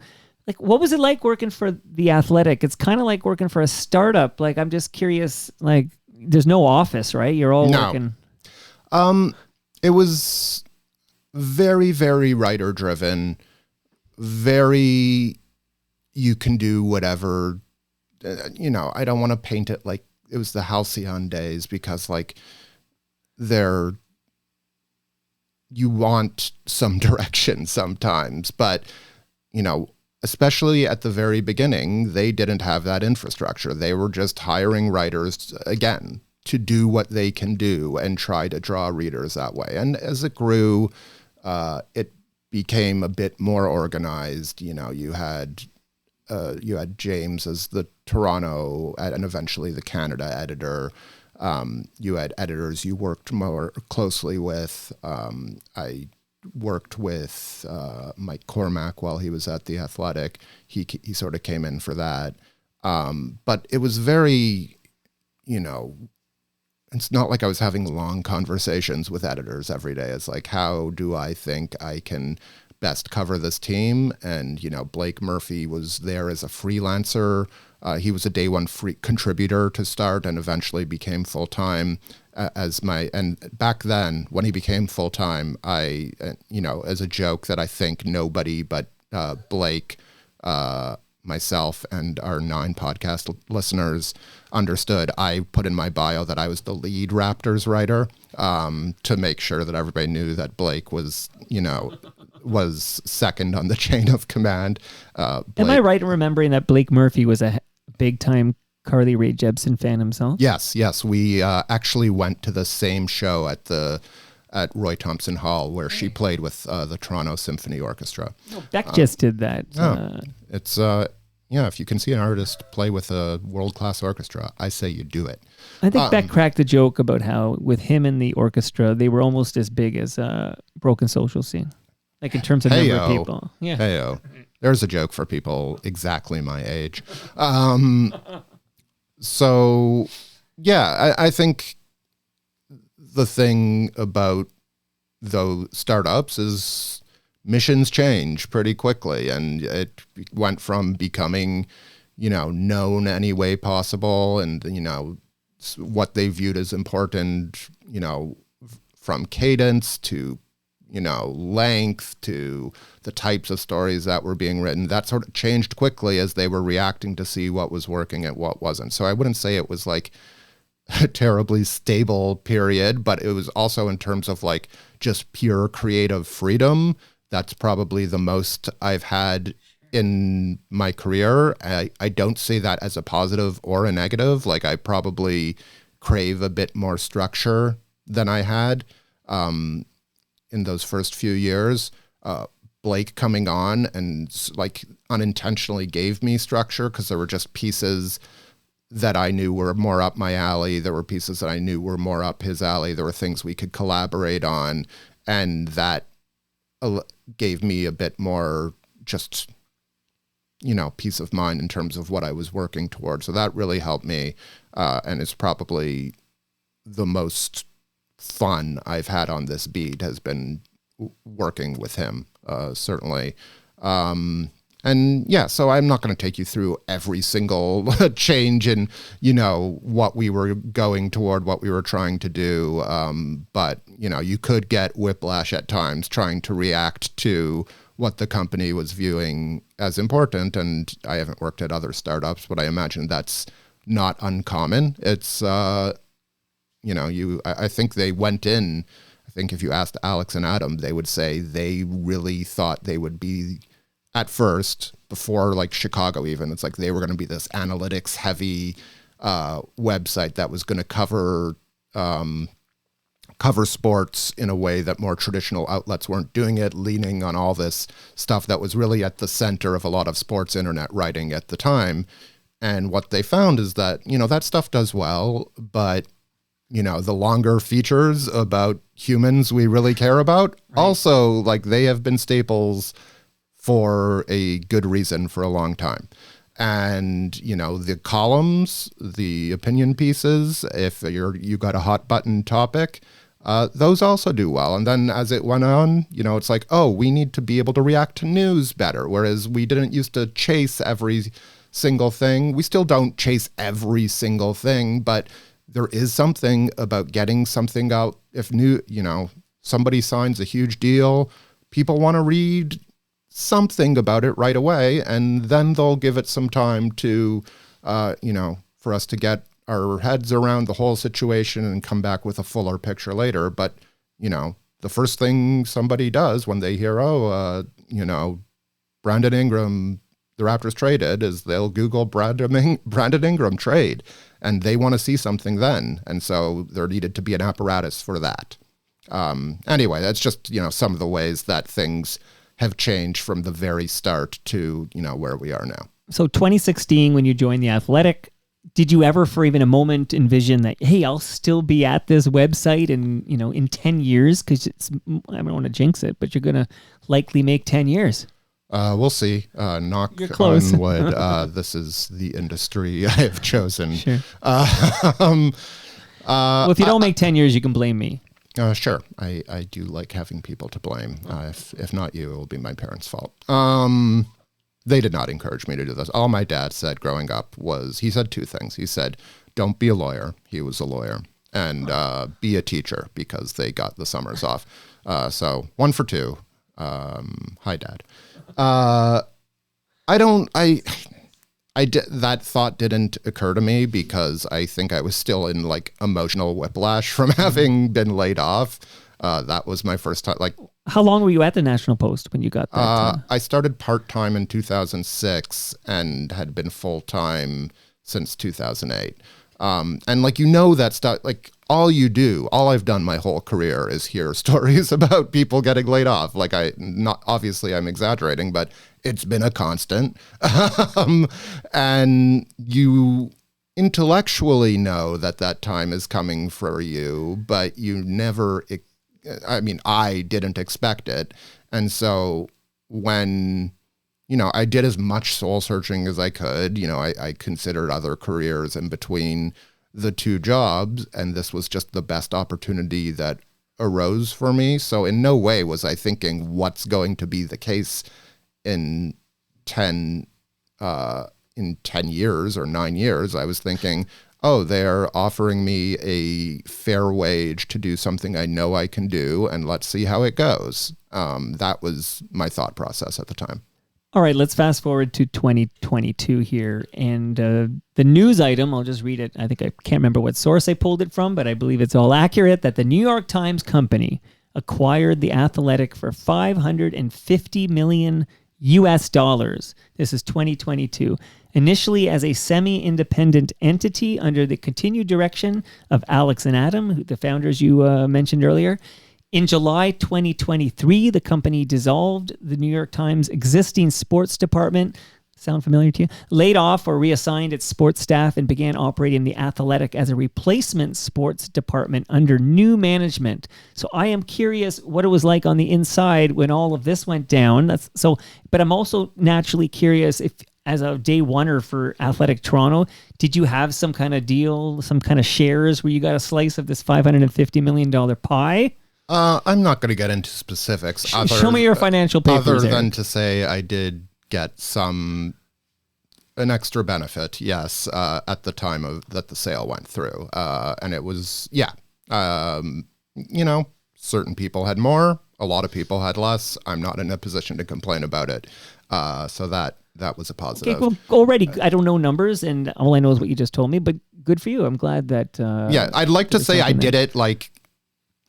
like, what was it like working for The Athletic? It's kind of like working for a startup. Like, I'm just curious, like, there's no office, right? You're all working. It was very, very writer-driven, very, you can do whatever, I don't want to paint it like it was the halcyon days because, like, you want some direction sometimes, but, especially at the very beginning, they didn't have that infrastructure. They were just hiring writers, again, to do what they can do and try to draw readers that way. And as it grew, it became a bit more organized. You had James as the Toronto and eventually the Canada editor. You had editors you worked more closely with. I worked with Mike Cormack while he was at The Athletic. He sort of came in for that. But it was very, it's not like I was having long conversations with editors every day. It's like, how do I think I can best cover this team? And, Blake Murphy was there as a freelancer. He was a day one free contributor to start and eventually became full-time and back then when he became full-time, I, as a joke that I think nobody but Blake, myself and our 9 podcast listeners understood, I put in my bio that I was the lead Raptors writer, to make sure that everybody knew that Blake was, was second on the chain of command. Am I right in remembering that Blake Murphy was a big-time Carly Rae Jepsen fan himself? Yes. We actually went to the same show at Roy Thompson Hall where she played with the Toronto Symphony Orchestra. Beck just did that. It's if you can see an artist play with a world-class orchestra, I say you do it. I think Beck cracked the joke about how with him and the orchestra, they were almost as big as Broken Social Scene, like in terms of number of people. Yeah. Hey-o. There's a joke for people exactly my age. So, yeah, I think the thing about those startups is missions change pretty quickly, and it went from becoming, known any way possible and, what they viewed as important, from cadence to, length to the types of stories that were being written. That sort of changed quickly as they were reacting to see what was working and what wasn't. So I wouldn't say it was like a terribly stable period, but it was also in terms of like just pure creative freedom. That's probably the most I've had in my career. I don't say that as a positive or a negative. Like I probably crave a bit more structure than I had in those first few years. Blake coming on and like unintentionally gave me structure because there were just pieces that I knew were more up my alley. There were pieces that I knew were more up his alley. There were things we could collaborate on, and that gave me a bit more just, peace of mind in terms of what I was working towards. So that really helped me, and it's probably the most fun I've had on this beat has been working with him, certainly. And yeah, so I'm not going to take you through every single change in, what we were going toward, what we were trying to do. But, you could get whiplash at times trying to react to what the company was viewing as important. And I haven't worked at other startups, but I imagine that's not uncommon. It's, I think they went in, I think if you asked Alex and Adam, they would say they really thought they would be at first, before like Chicago even, it's like they were going to be this analytics heavy website that was going to cover sports in a way that more traditional outlets weren't doing it, leaning on all this stuff that was really at the center of a lot of sports internet writing at the time. And what they found is that, that stuff does well, but the longer features about humans we really care about, also like they have been staples for a good reason for a long time. And, the columns, the opinion pieces, if you got a hot button topic, those also do well. And then as it went on, it's like, oh, we need to be able to react to news better. Whereas we didn't used to chase every single thing. We still don't chase every single thing, but there is something about getting something out. If somebody signs a huge deal, people want to read something about it right away, and then they'll give it some time to, for us to get our heads around the whole situation and come back with a fuller picture later. But, the first thing somebody does when they hear, Brandon Ingram, the Raptors traded, is they'll Google Brandon Ingram trade, and they want to see something then. And so there needed to be an apparatus for that. Anyway, that's just, some of the ways that things have changed from the very start to, where we are now. So 2016, when you joined The Athletic, did you ever for even a moment envision that, hey, I'll still be at this website in 10 years? Because I don't want to jinx it, but you're going to likely make 10 years. We'll see. Knock You're close. on wood. This is the industry I have chosen. Sure. Well, if you don't make 10 years, you can blame me. Sure. I do like having people to blame. If not you, it will be my parents' fault. They did not encourage me to do this. All my dad said growing up was, he said two things. He said, don't be a lawyer. He was a lawyer. And be a teacher, because they got the summers off. So 1 for 2. Hi, Dad. That thought didn't occur to me because I think I was still in like emotional whiplash from having been laid off. That was my first time. Like, how long were you at the National Post when you got that? I started part-time in 2006 and had been full-time since 2008. And like, that stuff, like all I've done my whole career is hear stories about people getting laid off. Like obviously I'm exaggerating, but it's been a constant. And you intellectually know that time is coming for you, but you never, I didn't expect it. And so when, I did as much soul searching as I could. I considered other careers in between the two jobs, and this was just the best opportunity that arose for me. So in no way was I thinking what's going to be the case in 10 years or 9 years. I was thinking, oh, they're offering me a fair wage to do something I know I can do, and let's see how it goes. That was my thought process at the time. All right, let's fast forward to 2022 here. And the news item, I'll just read it. I can't remember what source I pulled it from, but I believe it's all accurate, that the New York Times Company acquired The Athletic for $550 million US. This is 2022. Initially as a semi-independent entity under the continued direction of Alex and Adam, the founders you mentioned earlier. In July 2023, the company dissolved the New York Times' existing sports department. Sound familiar to you? Laid off or reassigned its sports staff and began operating The Athletic as a replacement sports department under new management. So I am curious what it was like on the inside when all of this went down. But I'm also naturally curious if, as a day oneer for Athletic Toronto, did you have some kind of deal, some kind of shares where you got a slice of this $550 million pie? I'm not going to get into specifics. Show me your financial papers. Other than to say I did get an extra benefit, yes, at the time that the sale went through. And it was, certain people had more, a lot of people had less. I'm not in a position to complain about it. So that was a positive. Okay, well, already, I don't know numbers, and all I know is what you just told me, but good for you. I'm glad that... I'd like to say I did it like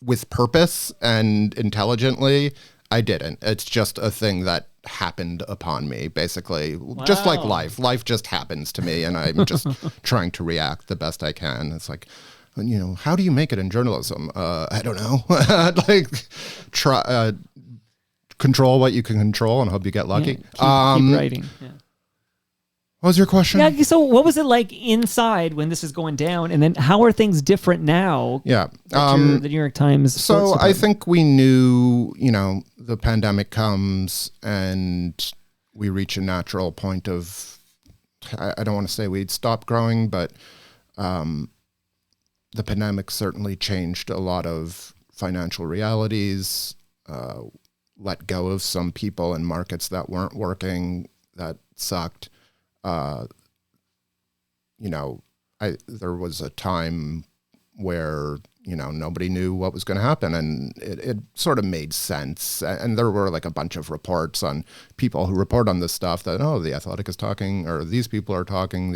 with purpose and intelligently. I didn't. It's just a thing that happened upon me, basically. Wow. Just like life. Life just happens to me, and I'm just trying to react the best I can. It's like, how do you make it in journalism? I don't know. Try control what you can control and hope you get lucky. Keep writing. Yeah. What was your question? Yeah, so what was it like inside when this is going down? And then how are things different now? Yeah. The New York Times. So I think we knew, the pandemic comes and we reach a natural point of, I don't want to say we'd stop growing, but the pandemic certainly changed a lot of financial realities, let go of some people in markets that weren't working, that sucked. There was a time where, nobody knew what was going to happen, and it sort of made sense. And there were like a bunch of reports on people who report on this stuff that, The Athletic is talking, or these people are talking.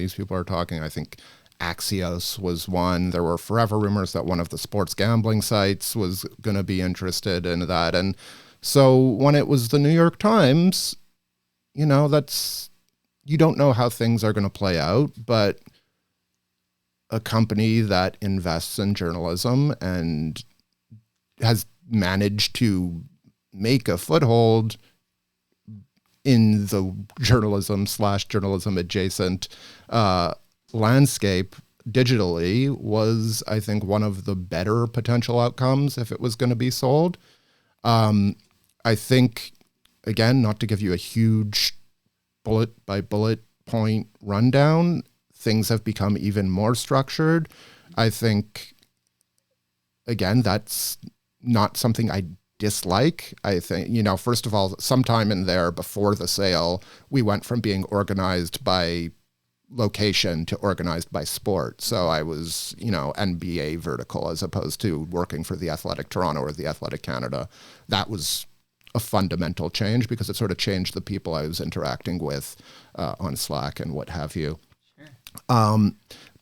I think Axios was one. There were forever rumors that one of the sports gambling sites was going to be interested in that. And so when it was the New York Times, you don't know how things are going to play out, but a company that invests in journalism and has managed to make a foothold in the journalism adjacent landscape digitally was, I think, one of the better potential outcomes if it was going to be sold. I think, again, not to give you a huge bullet by bullet point rundown, things have become even more structured. I think, again, that's not something I dislike. I think, first of all, sometime in there before the sale, we went from being organized by location to organized by sport. So I was, NBA vertical as opposed to working for the Athletic Toronto or the Athletic Canada. That was a fundamental change because it sort of changed the people I was interacting with on Slack and what have you. Sure.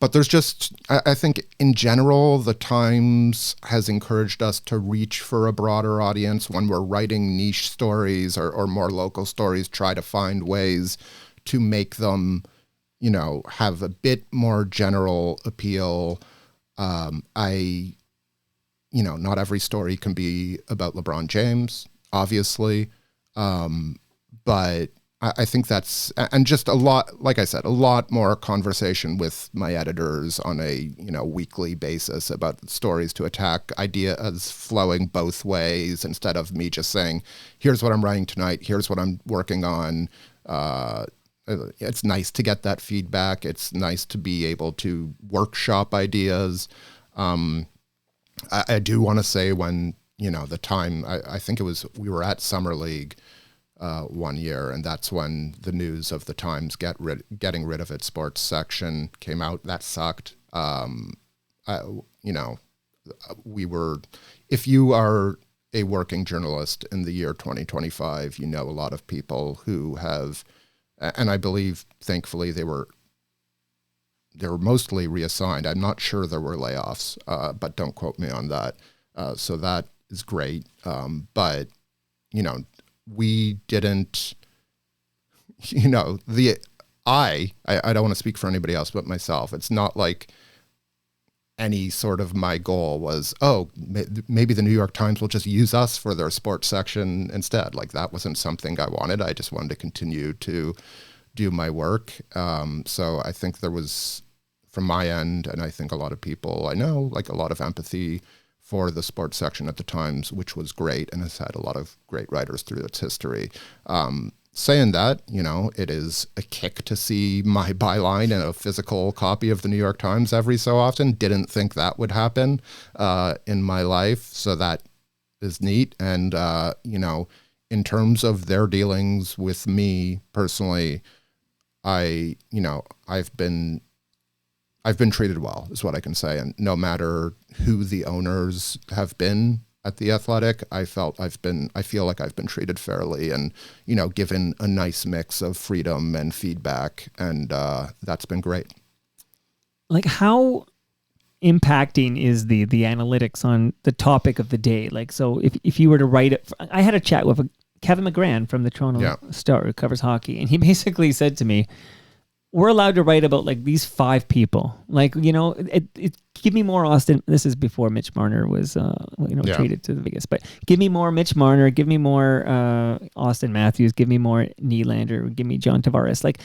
But there's just, I think in general, the Times has encouraged us to reach for a broader audience when we're writing niche stories or more local stories, try to find ways to make them, have a bit more general appeal. Not every story can be about LeBron James, obviously. But I think that's, and just a lot, like I said, a lot more conversation with my editors on a, weekly basis about stories to attack, ideas flowing both ways instead of me just saying, here's what I'm writing tonight, here's what I'm working on. It's nice to get that feedback. It's nice to be able to workshop ideas. I do want to say when, the time, I think we were at Summer League one year, and that's when the news of the Times getting rid of its sports section came out. That sucked. If you are a working journalist in the year 2025, a lot of people who have, and I believe, thankfully, they were mostly reassigned. I'm not sure there were layoffs, but don't quote me on that. So that is great. But, we didn't, I don't want to speak for anybody else but myself. It's not like any sort of my goal was, maybe the New York Times will just use us for their sports section instead. Like that wasn't something I wanted. I just wanted to continue to do my work. So I think there was, from my end, and I think a lot of people I know, like a lot of empathy for the sports section at the Times, which was great and has had a lot of great writers through its history. Saying that, it is a kick to see my byline in a physical copy of the New York Times every so often. Didn't think that would happen in my life. So that is neat. And, in terms of their dealings with me personally, I've been treated well, is what I can say. And no matter who the owners have been at the Athletic, I feel like I've been treated fairly and, given a nice mix of freedom and feedback. And that's been great. Like, how impacting is the analytics on the topic of the day? Like, so if you were to write it, I had a chat with Kevin McGran from the Toronto Star, who covers hockey, and he basically said to me, we're allowed to write about like these 5 people. Like, give me more Austin. This is before Mitch Marner was, traded to the Vegas. But give me more Mitch Marner. Give me more Austin Matthews. Give me more Nylander. Give me John Tavares. Like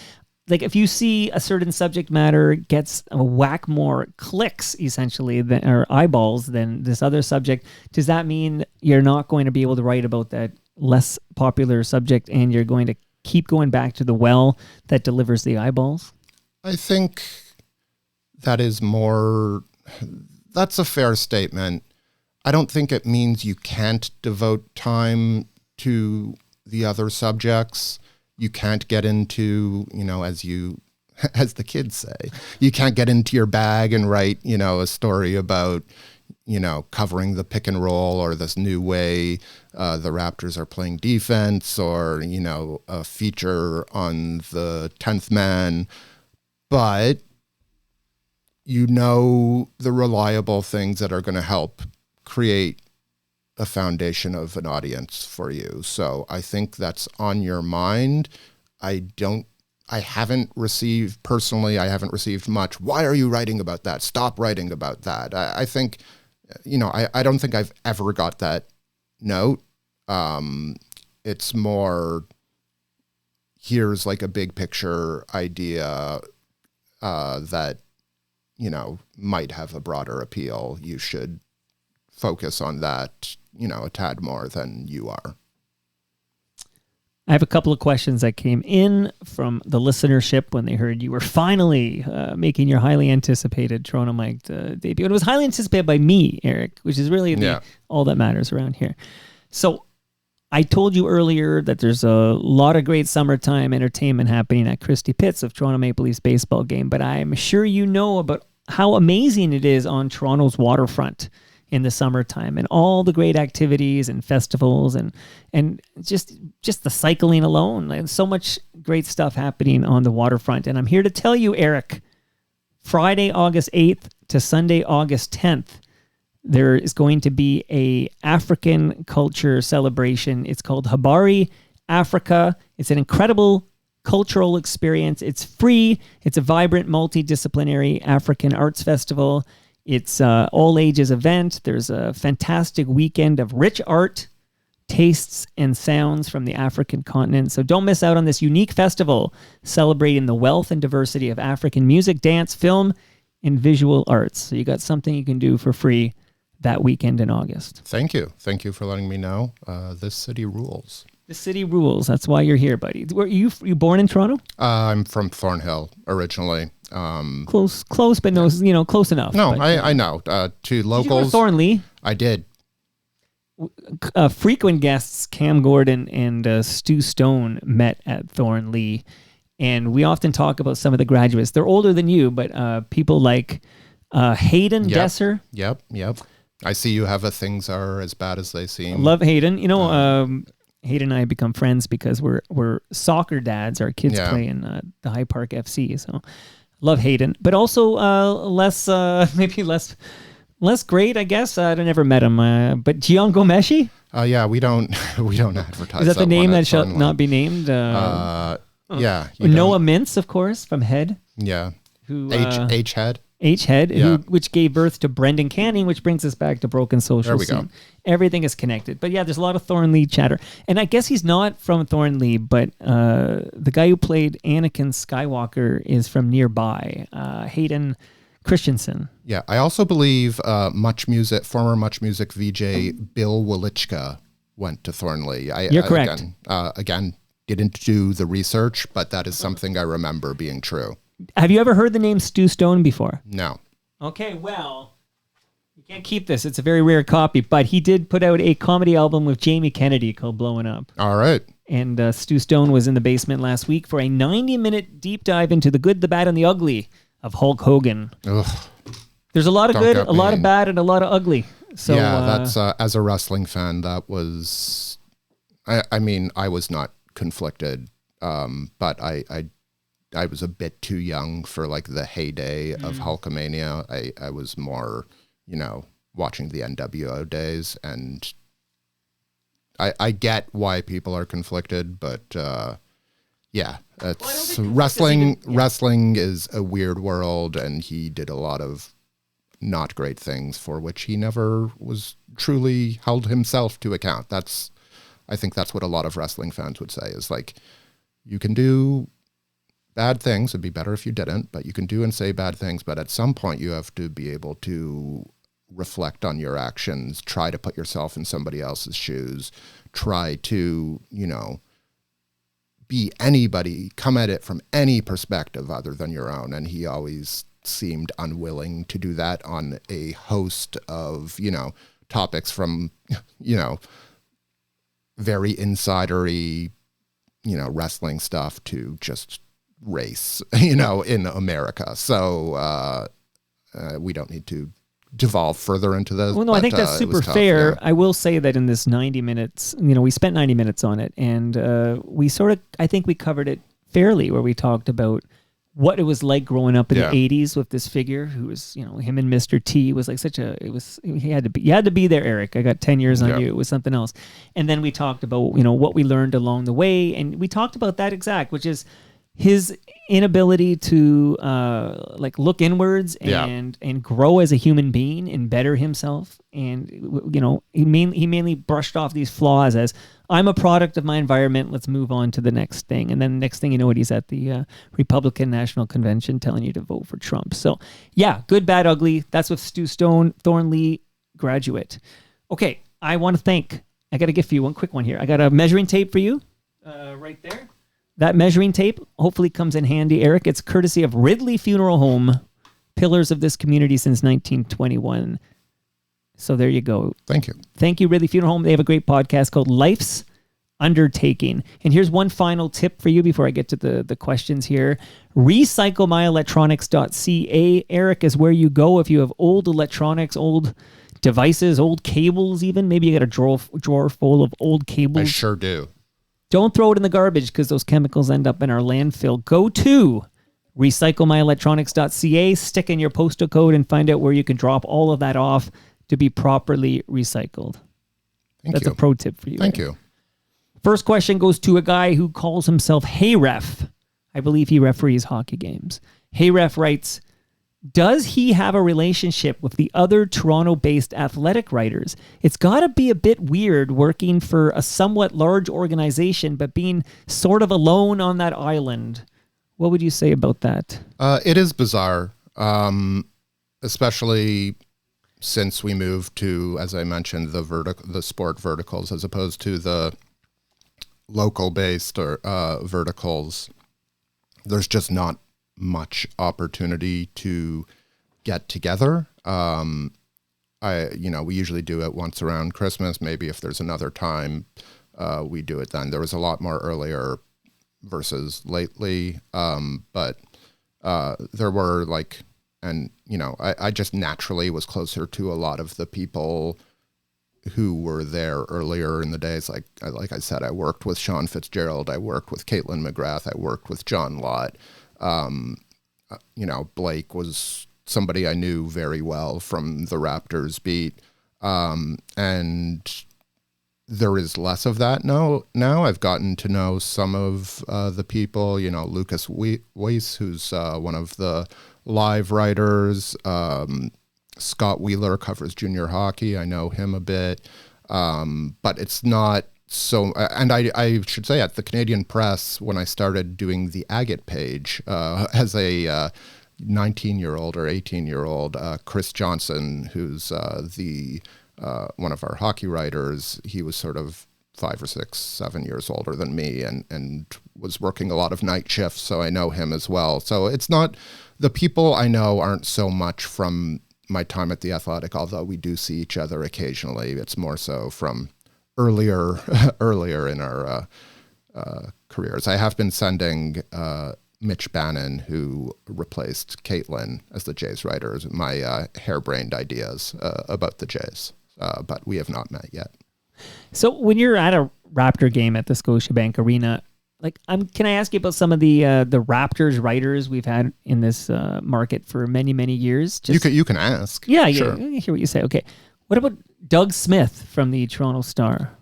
if you see a certain subject matter gets a whack more clicks, essentially, or eyeballs than this other subject, does that mean you're not going to be able to write about that less popular subject and you're going to keep going back to the well that delivers the eyeballs? I think that's a fair statement. I don't think it means you can't devote time to the other subjects. You can't get into, as the kids say, you can't get into your bag and write, a story about, covering the pick and roll or this new way the Raptors are playing defense or, a feature on the 10th man. But, the reliable things that are going to help create a foundation of an audience for you. So I think that's on your mind. I haven't received much. Why are you writing about that? Stop writing about that. I think, I don't think I've ever got that note. It's more, here's like a big picture idea that, might have a broader appeal. You should focus on that, a tad more than you are. I have a couple of questions that came in from the listenership when they heard you were finally making your highly anticipated Toronto Mic'd debut. And it was highly anticipated by me, Eric, which is really all that matters around here. So I told you earlier that there's a lot of great summertime entertainment happening at Christie Pitts of Toronto Maple Leafs baseball game, but I'm sure you know about how amazing it is on Toronto's waterfront in the summertime, and all the great activities and festivals and just the cycling alone. And so much great stuff happening on the waterfront. And I'm here to tell you, Eric, Friday, August 8th to Sunday, August 10th, there is going to be a African culture celebration. It's called Habari Africa. It's an incredible cultural experience. It's free. It's a vibrant, multidisciplinary African arts festival. It's an all-ages event. There's a fantastic weekend of rich art, tastes, and sounds from the African continent. So don't miss out on this unique festival celebrating the wealth and diversity of African music, dance, film, and visual arts. So you got something you can do for free that weekend in August. Thank you. Thank you for letting me know. This city rules. The city rules. That's why you're here, buddy. Were you born in Toronto? I'm from Thornhill originally. Close, but no, close enough. No, but, I know. To locals, did you go to Thornley? I did. Frequent guests Cam Gordon and Stu Stone met at Thornley, and we often talk about some of the graduates. They're older than you, but people like Hayden Desser. Yep. I see you have a Things Are As Bad As They Seem. Love Hayden. Hayden and I become friends because we're soccer dads. Our kids play in the High Park FC, so love Hayden. But also less great, I guess. I never met him. But Gian Gomeshi? Yeah, we don't advertise. Is that the name that shall not be named? Yeah. Noah Mintz, of course, from Head. Yeah. Who H Head. H-Head, which gave birth to Brendan Canning, which brings us back to Broken Social Scene. Go. Everything is connected. But yeah, there's a lot of Thornley chatter. And I guess he's not from Thornley, but the guy who played Anakin Skywalker is from nearby, Hayden Christensen. Yeah, I also believe former Much Music VJ Bill Walichka went to Thornley. You're correct. Again, didn't do the research, but that is something I remember being true. Have you ever heard the name Stu Stone before? No. Okay, well, you can't keep this. It's a very rare copy, but he did put out a comedy album with Jamie Kennedy called Blowing Up. All right. And Stu Stone was in the basement last week for a 90-minute deep dive into the good, the bad, and the ugly of Hulk Hogan. Ugh. There's a lot of good, a lot of bad, and a lot of ugly. So yeah, that's as a wrestling fan, that was. I mean, I was not conflicted, but I was a bit too young for like the heyday of Hulkamania. I was more, watching the NWO days, and I get why people are conflicted, but it's wrestling. Wrestling is a weird world, and he did a lot of not great things for which he never was truly held himself to account. I think that's what a lot of wrestling fans would say is like, you can do bad things. It'd be better if you didn't, but you can do and say bad things. But at some point you have to be able to reflect on your actions, try to put yourself in somebody else's shoes, try to, be anybody, come at it from any perspective other than your own. And he always seemed unwilling to do that on a host of, topics from, very insidery, wrestling stuff to just race, in America. So we don't need to devolve further into this. Well, no, I think that's super fair. Yeah. I will say that in this 90 minutes, we spent 90 minutes on it, and I think we covered it fairly, where we talked about what it was like growing up in the 80s with this figure who was, him and Mr. T was like you had to be there, Eric. I got 10 years on you. It was something else. And then we talked about, what we learned along the way. And we talked about that exact, which is his inability to look inwards and grow as a human being and better himself. And, he mainly brushed off these flaws as, I'm a product of my environment. Let's move on to the next thing. And then next thing you know, he's at the Republican National Convention telling you to vote for Trump. So yeah, good, bad, ugly. That's with Stu Stone, Thornley graduate. Okay, I got a gift for you, one quick one here. I got a measuring tape for you. right there. That measuring tape hopefully comes in handy, Eric. It's courtesy of Ridley Funeral Home, pillars of this community since 1921. So there you go. Thank you. Thank you, Ridley Funeral Home. They have a great podcast called Life's Undertaking. And here's one final tip for you before I get to the questions here. Recyclemyelectronics.ca, Eric, is where you go if you have old electronics, old devices, old cables even. Maybe you got a drawer full of old cables. I sure do. Don't throw it in the garbage because those chemicals end up in our landfill. Go to recyclemyelectronics.ca, stick in your postal code, and find out where you can drop all of that off to be properly recycled. That's a pro tip for you. Thank you. First question goes to a guy who calls himself Hey Ref. I believe he referees hockey games. Hey Ref writes, does he have a relationship with the other Toronto-based athletic writers? It's got to be a bit weird working for a somewhat large organization, but being sort of alone on that island. What would you say about that? It is bizarre, especially since we moved to, as I mentioned, the sport verticals as opposed to the local-based or verticals. There's just not much opportunity to get together. We usually do it once around Christmas. Maybe if there's another time, we do it then. There was a lot more earlier versus lately, but there were I just naturally was closer to a lot of the people who were there earlier in the days. Like I said, I worked with Sean Fitzgerald, I worked with Caitlin McGrath, I worked with John Lott. Blake was somebody I knew very well from the Raptors beat. And there is less of that now. I've gotten to know some of the people, Lucas Weiss, who's one of the live writers. Scott Wheeler covers junior hockey. I know him a bit. But it's not so, and I should say at the Canadian Press, when I started doing the Agate page as a 19-year-old or 18-year-old, Chris Johnson, who's one of our hockey writers, he was sort of 5 or 6, 7 years older than me and was working a lot of night shifts, so I know him as well. So it's not, the people I know aren't so much from my time at The Athletic, although we do see each other occasionally. It's more so from earlier in our careers. I have been sending Mitch Bannon, who replaced Caitlin as the Jays writer, my harebrained ideas about the Jays, but we have not met yet. So when you're at a Raptor game at the Scotiabank Arena, can I ask you about some of the Raptors writers we've had in this market for many, many years? You can ask. Yeah, sure. I hear what you say. Okay. What about Doug Smith from the Toronto Star?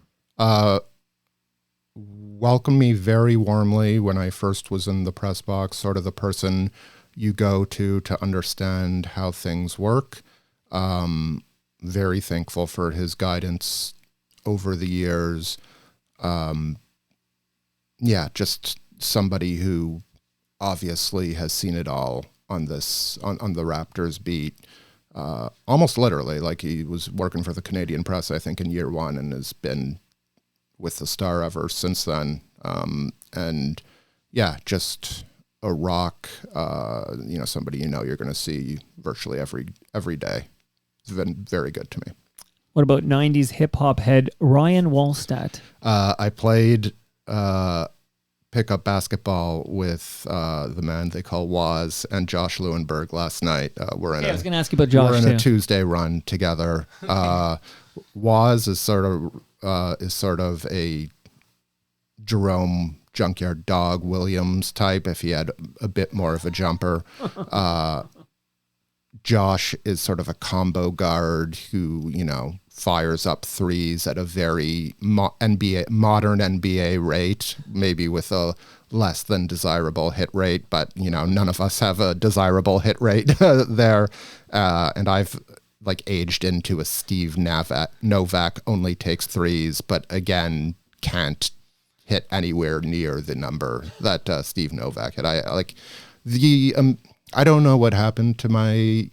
Welcomed me very warmly when I first was in the press box, sort of the person you go to understand how things work. Very thankful for his guidance over the years. Just somebody who obviously has seen it all on the Raptors beat. Almost literally, like he was working for the Canadian Press, I think, in year one, and has been with the Star ever since then. Just a rock, somebody you're going to see virtually every day. It's been very good to me. What about 90s hip-hop head Ryan Wallstatt? I played pickup basketball with the man they call Waz and Josh Lewenberg last night. I was going to ask you about Josh. We're in a Tuesday run together. Waz is sort of a Jerome Junkyard Dog Williams type if he had a bit more of a jumper. Josh is sort of a combo guard who, fires up threes at a very modern NBA rate, maybe with a less than desirable hit rate, but none of us have a desirable hit rate there. And I've aged into a Steve Novak only takes threes, but again can't hit anywhere near the number that Steve Novak had. I don't know what happened to my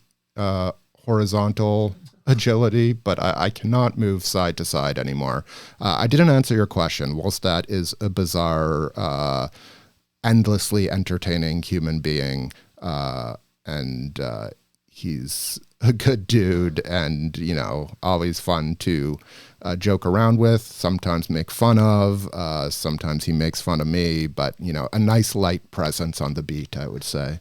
horizontal agility, but I cannot move side to side anymore. I didn't answer your question. Wolstad is a bizarre, endlessly entertaining human being, and he's a good dude and, always fun to joke around with, sometimes make fun of, sometimes he makes fun of me, but, a nice light presence on the beat, I would say.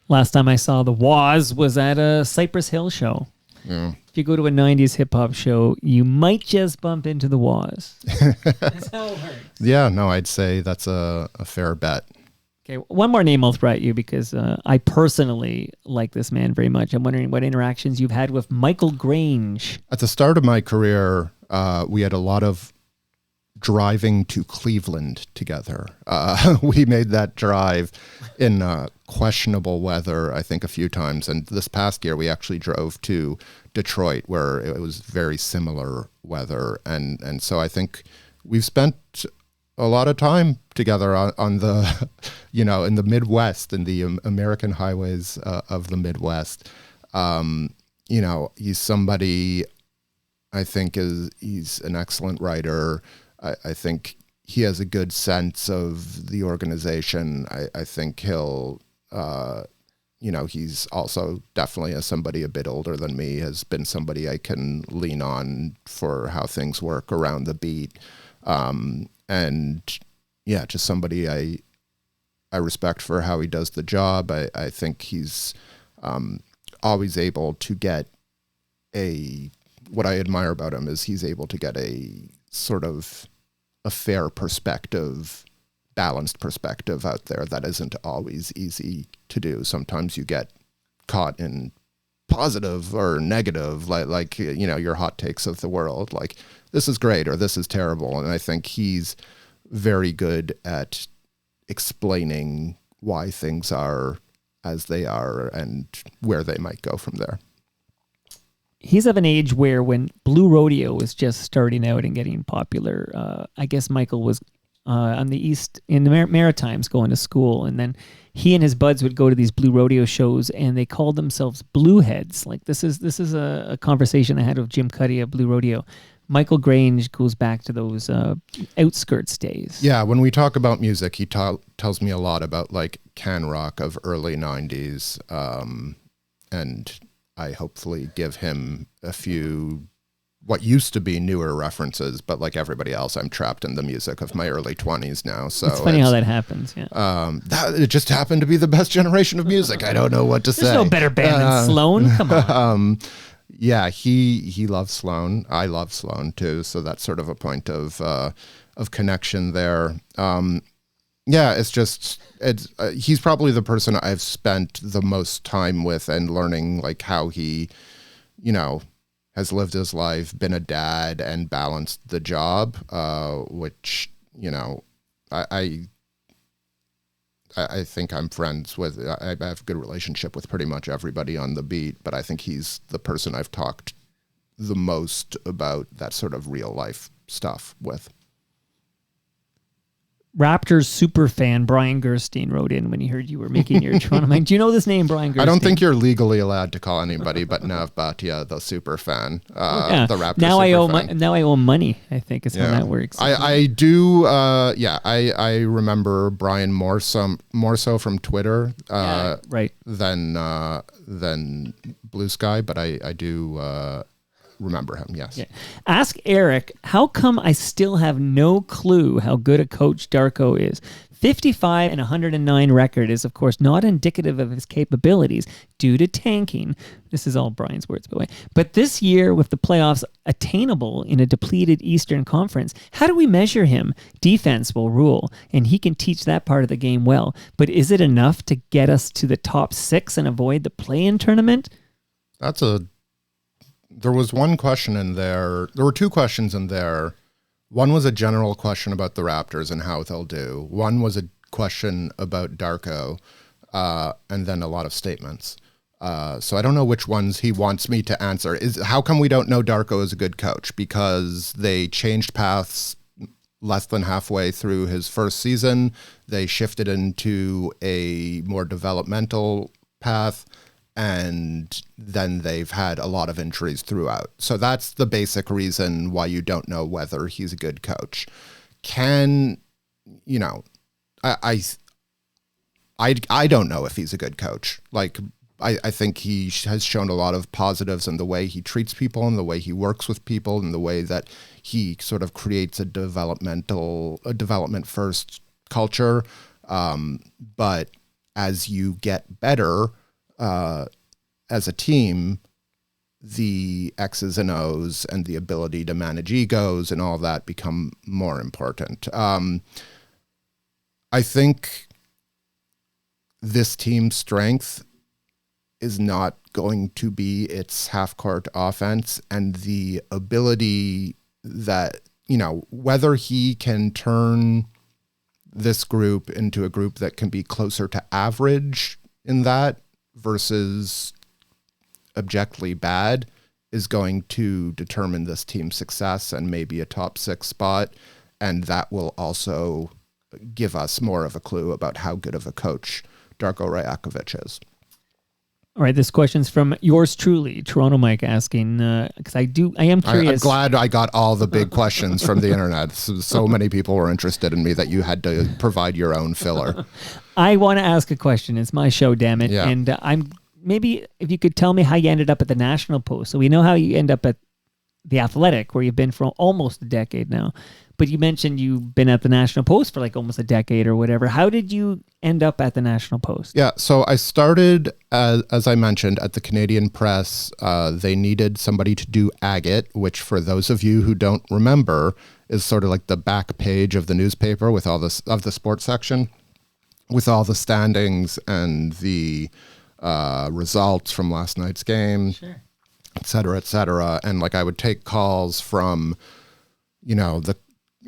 Last time I saw the Waz was at a Cypress Hill show. Yeah. If you go to a 90s hip-hop show, you might just bump into the Waz. That's how it works. Yeah, no, I'd say that's a fair bet. Okay, one more name I'll throw at you because I personally like this man very much. I'm wondering what interactions you've had with Michael Grange. At the start of my career, we had a lot of driving to Cleveland together. We made that drive in questionable weather, I think, a few times. And this past year, we actually drove to Detroit, where it was very similar weather. And so I think we've spent a lot of time together on the, in the Midwest, in the American highways of the Midwest. He's somebody, I think he's an excellent writer. I think he has a good sense of the organization. I think he'll, he's also definitely, as somebody a bit older than me, has been somebody I can lean on for how things work around the beat. And yeah, just somebody I respect for how he does the job. I think he's always able to get what I admire about him is he's able to get a sort of a fair perspective, balanced perspective out there that isn't always easy to do. Sometimes you get caught in positive or negative, like your hot takes of the world, like this is great or this is terrible. And I think he's very good at explaining why things are as they are and where they might go from there. He's of an age where when Blue Rodeo was just starting out and getting popular, I guess Michael was on the East in the Maritimes going to school. And then he and his buds would go to these Blue Rodeo shows and they called themselves Blueheads. Like this is a conversation I had with Jim Cuddy of Blue Rodeo. Michael Grange goes back to those outskirts days. Yeah, when we talk about music, he tells me a lot about like can rock of early 90s. And I hopefully give him a few what used to be newer references, but like everybody else, I'm trapped in the music of my early 20s now. So it's funny how that happens. Yeah, it just happened to be the best generation of music. I don't know what to say. There's no better band than Sloan. Come on. Yeah, he loves Sloan. I love Sloan too. So that's sort of a point of connection there. Yeah, he's probably the person I've spent the most time with and learning like how he, has lived his life, been a dad and balanced the job, which, I think I'm friends with. I have a good relationship with pretty much everybody on the beat, but I think he's the person I've talked the most about that sort of real life stuff with. Raptors super fan Brian Gerstein wrote in when he heard you were making your Toronto. Do you know this name, Brian Gerstein? I don't think you're legally allowed to call anybody but Nav Bhatia the super fan. The Raptors now super fan. Now I owe money, I think is how that works. I do. I remember Brian more so from Twitter right. than Blue Sky, but I do remember him, yes. Yeah. Ask Eric, how come I still have no clue how good a coach Darko is? 55 and 109 record is, of course, not indicative of his capabilities due to tanking. This is all Brian's words, by the way. But this year, with the playoffs attainable in a depleted Eastern Conference, how do we measure him? Defense will rule, and he can teach that part of the game well. But is it enough to get us to the top 6 and avoid the play-in tournament? There was one question in there. There were two questions in there. One was a general question about the Raptors and how they'll do. One was a question about Darko, and then a lot of statements. So I don't know which ones he wants me to answer. How come we don't know Darko is a good coach? Because they changed paths less than halfway through his first season. They shifted into a more developmental path. and then they've had a lot of injuries throughout. So that's the basic reason why you don't know whether he's a good coach. I don't know if he's a good coach. Like, I think he has shown a lot of positives in the way he treats people and the way he works with people and the way that he sort of creates a development first culture. But as you get better as a team, the X's and O's and the ability to manage egos and all that become more important. I think this team's strength is not going to be its half-court offense, and the ability that, whether he can turn this group into a group that can be closer to average in that versus objectively bad is going to determine this team's success and maybe a top 6 spot. And that will also give us more of a clue about how good of a coach Darko Rajakovic is. All right, this question's from yours truly, Toronto Mike, asking, because I am curious. I'm glad I got all the big questions from the internet. So many people were interested in me that you had to provide your own filler. I want to ask a question. It's my show, damn it. Yeah. And maybe if you could tell me how you ended up at the National Post. So we know how you end up at the Athletic, where you've been for almost a decade now. But you mentioned you've been at the National Post for like almost a decade or whatever. How did you end up at the National Post? Yeah, so I started, as I mentioned, at the Canadian Press. They needed somebody to do Agate, which for those of you who don't remember is sort of like the back page of the newspaper with all this of the sports section, with all the standings and the results from last night's game, Sure. et cetera, et cetera. And like I would take calls from,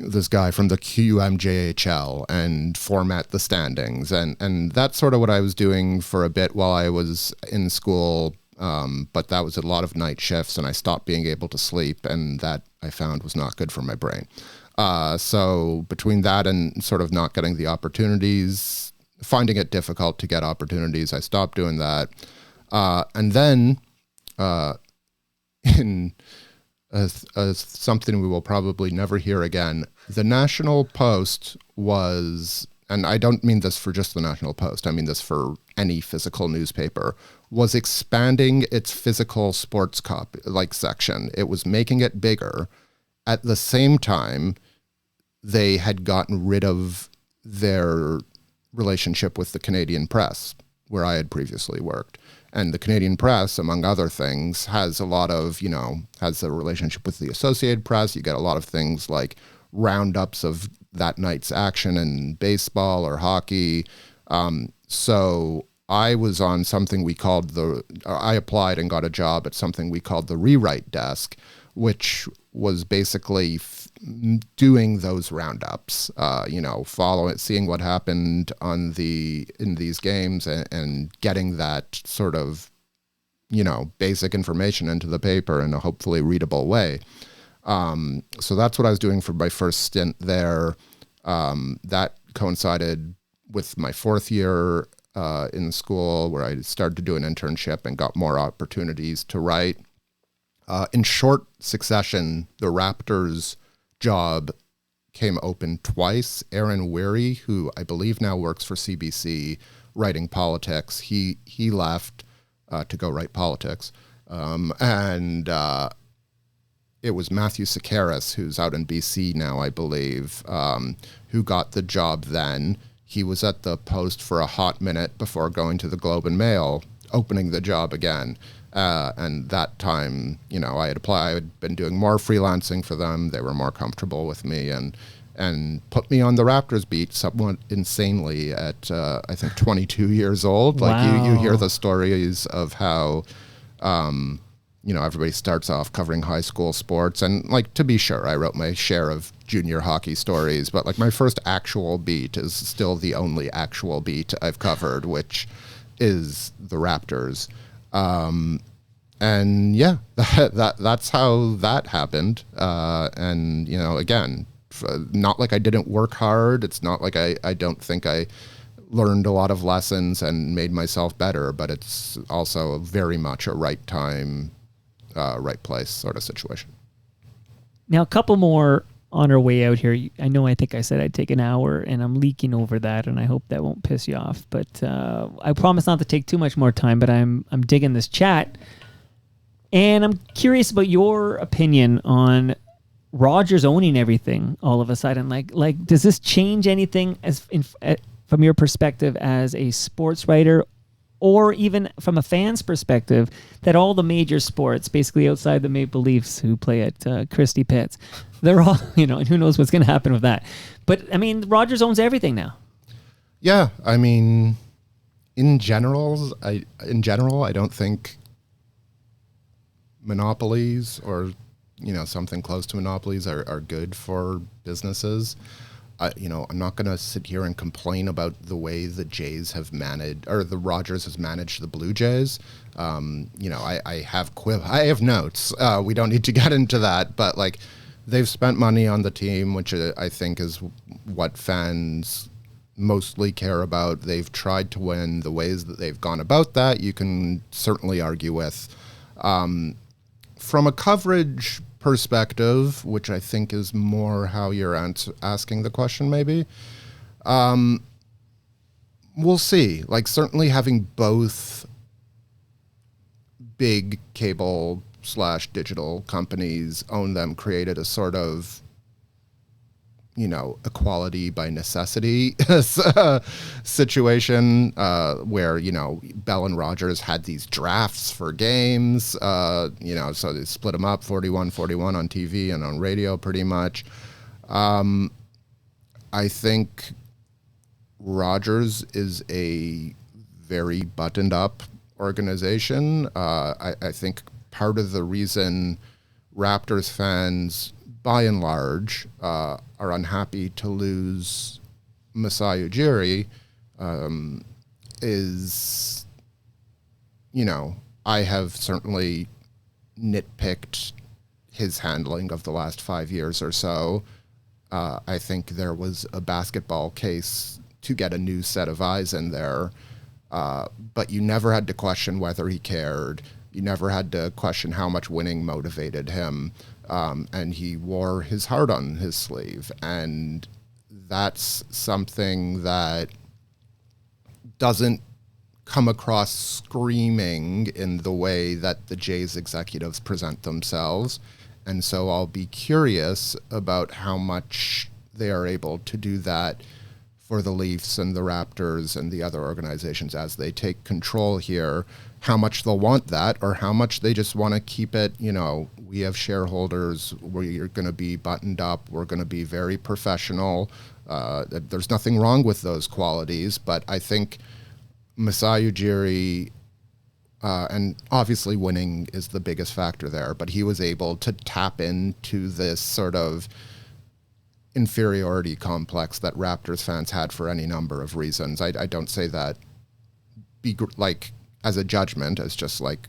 this guy from the QMJHL and format the standings. And that's sort of what I was doing for a bit while I was in school. But that was a lot of night shifts and I stopped being able to sleep, and that I found was not good for my brain. So between that and sort of not getting the opportunities, finding it difficult to get opportunities, I stopped doing that. And then in something we will probably never hear again, the National Post was, and I don't mean this for just the National Post, I mean this for any physical newspaper, was expanding its physical sports section. It was making it bigger. At the same time, they had gotten rid of their relationship with the Canadian Press, where I had previously worked. And the Canadian Press, among other things, has a lot of, has a relationship with the Associated Press. You get a lot of things like roundups of that night's action in baseball or hockey. So I was on something we called I applied and got a job at something we called the rewrite desk, which was basically doing those roundups, seeing what happened in these games and getting that sort of, basic information into the paper in a hopefully readable way. So that's what I was doing for my first stint there. That coincided with my 4th year in school, where I started to do an internship and got more opportunities to write. In short succession, the Raptors job came open twice. Aaron Weary, who I believe now works for CBC writing politics, he left to go write politics. And it was Matthew Sakaris, who's out in BC now, I believe, who got the job then. He was at the Post for a hot minute before going to the Globe and Mail, opening the job again. And that time, I had applied. I had been doing more freelancing for them. They were more comfortable with me and put me on the Raptors beat somewhat insanely at, I think, 22 years old. Wow. Like you hear the stories of how, everybody starts off covering high school sports. And like, to be sure, I wrote my share of junior hockey stories, but like my first actual beat is still the only actual beat I've covered, which is the Raptors. And yeah, that's how that happened. Again, not like I didn't work hard. It's not like I don't think I learned a lot of lessons and made myself better, but it's also very much a right time, right place sort of situation. Now, a couple more on our way out here. I think I said I'd take an hour, and I'm leaking over that, and I hope that won't piss you off. But I promise not to take too much more time, but I'm digging this chat. And I'm curious about your opinion on Rogers owning everything all of a sudden. Like, does this change anything from your perspective as a sports writer, or even from a fan's perspective, that all the major sports, basically outside the Maple Leafs who play at Christie Pitts, they're all, and who knows what's going to happen with that. But, I mean, Rogers owns everything now. Yeah, I mean, in general, I don't think monopolies or, something close to monopolies are good for businesses. I'm not going to sit here and complain about the way the Jays have managed, or the Rogers has managed the Blue Jays. I have notes. We don't need to get into that, but like, they've spent money on the team, which I think is what fans mostly care about. They've tried to win. The ways that they've gone about that, you can certainly argue with. From a coverage perspective, which I think is more how you're asking the question, maybe, we'll see. Like, certainly having both big cable / digital companies own them created a sort of, equality by necessity situation where, Bell and Rogers had these drafts for games, so they split them up 41-41 on TV and on radio pretty much. I think Rogers is a very buttoned up organization. I think part of the reason Raptors fans, by and large, are unhappy to lose Masai Ujiri is, I have certainly nitpicked his handling of the last 5 years or so. I think there was a basketball case to get a new set of eyes in there, but you never had to question whether he cared. You never had to question how much winning motivated him. And he wore his heart on his sleeve. And that's something that doesn't come across screaming in the way that the Jays executives present themselves. And so I'll be curious about how much they are able to do that for the Leafs and the Raptors and the other organizations as they take control here, how much they'll want that, or how much they just want to keep it, we have shareholders, we're going to be buttoned up, we're going to be very professional. There's nothing wrong with those qualities, but I think Masai Ujiri, and obviously winning is the biggest factor there, but he was able to tap into this sort of inferiority complex that Raptors fans had for any number of reasons. I don't say that as a judgment, as just like,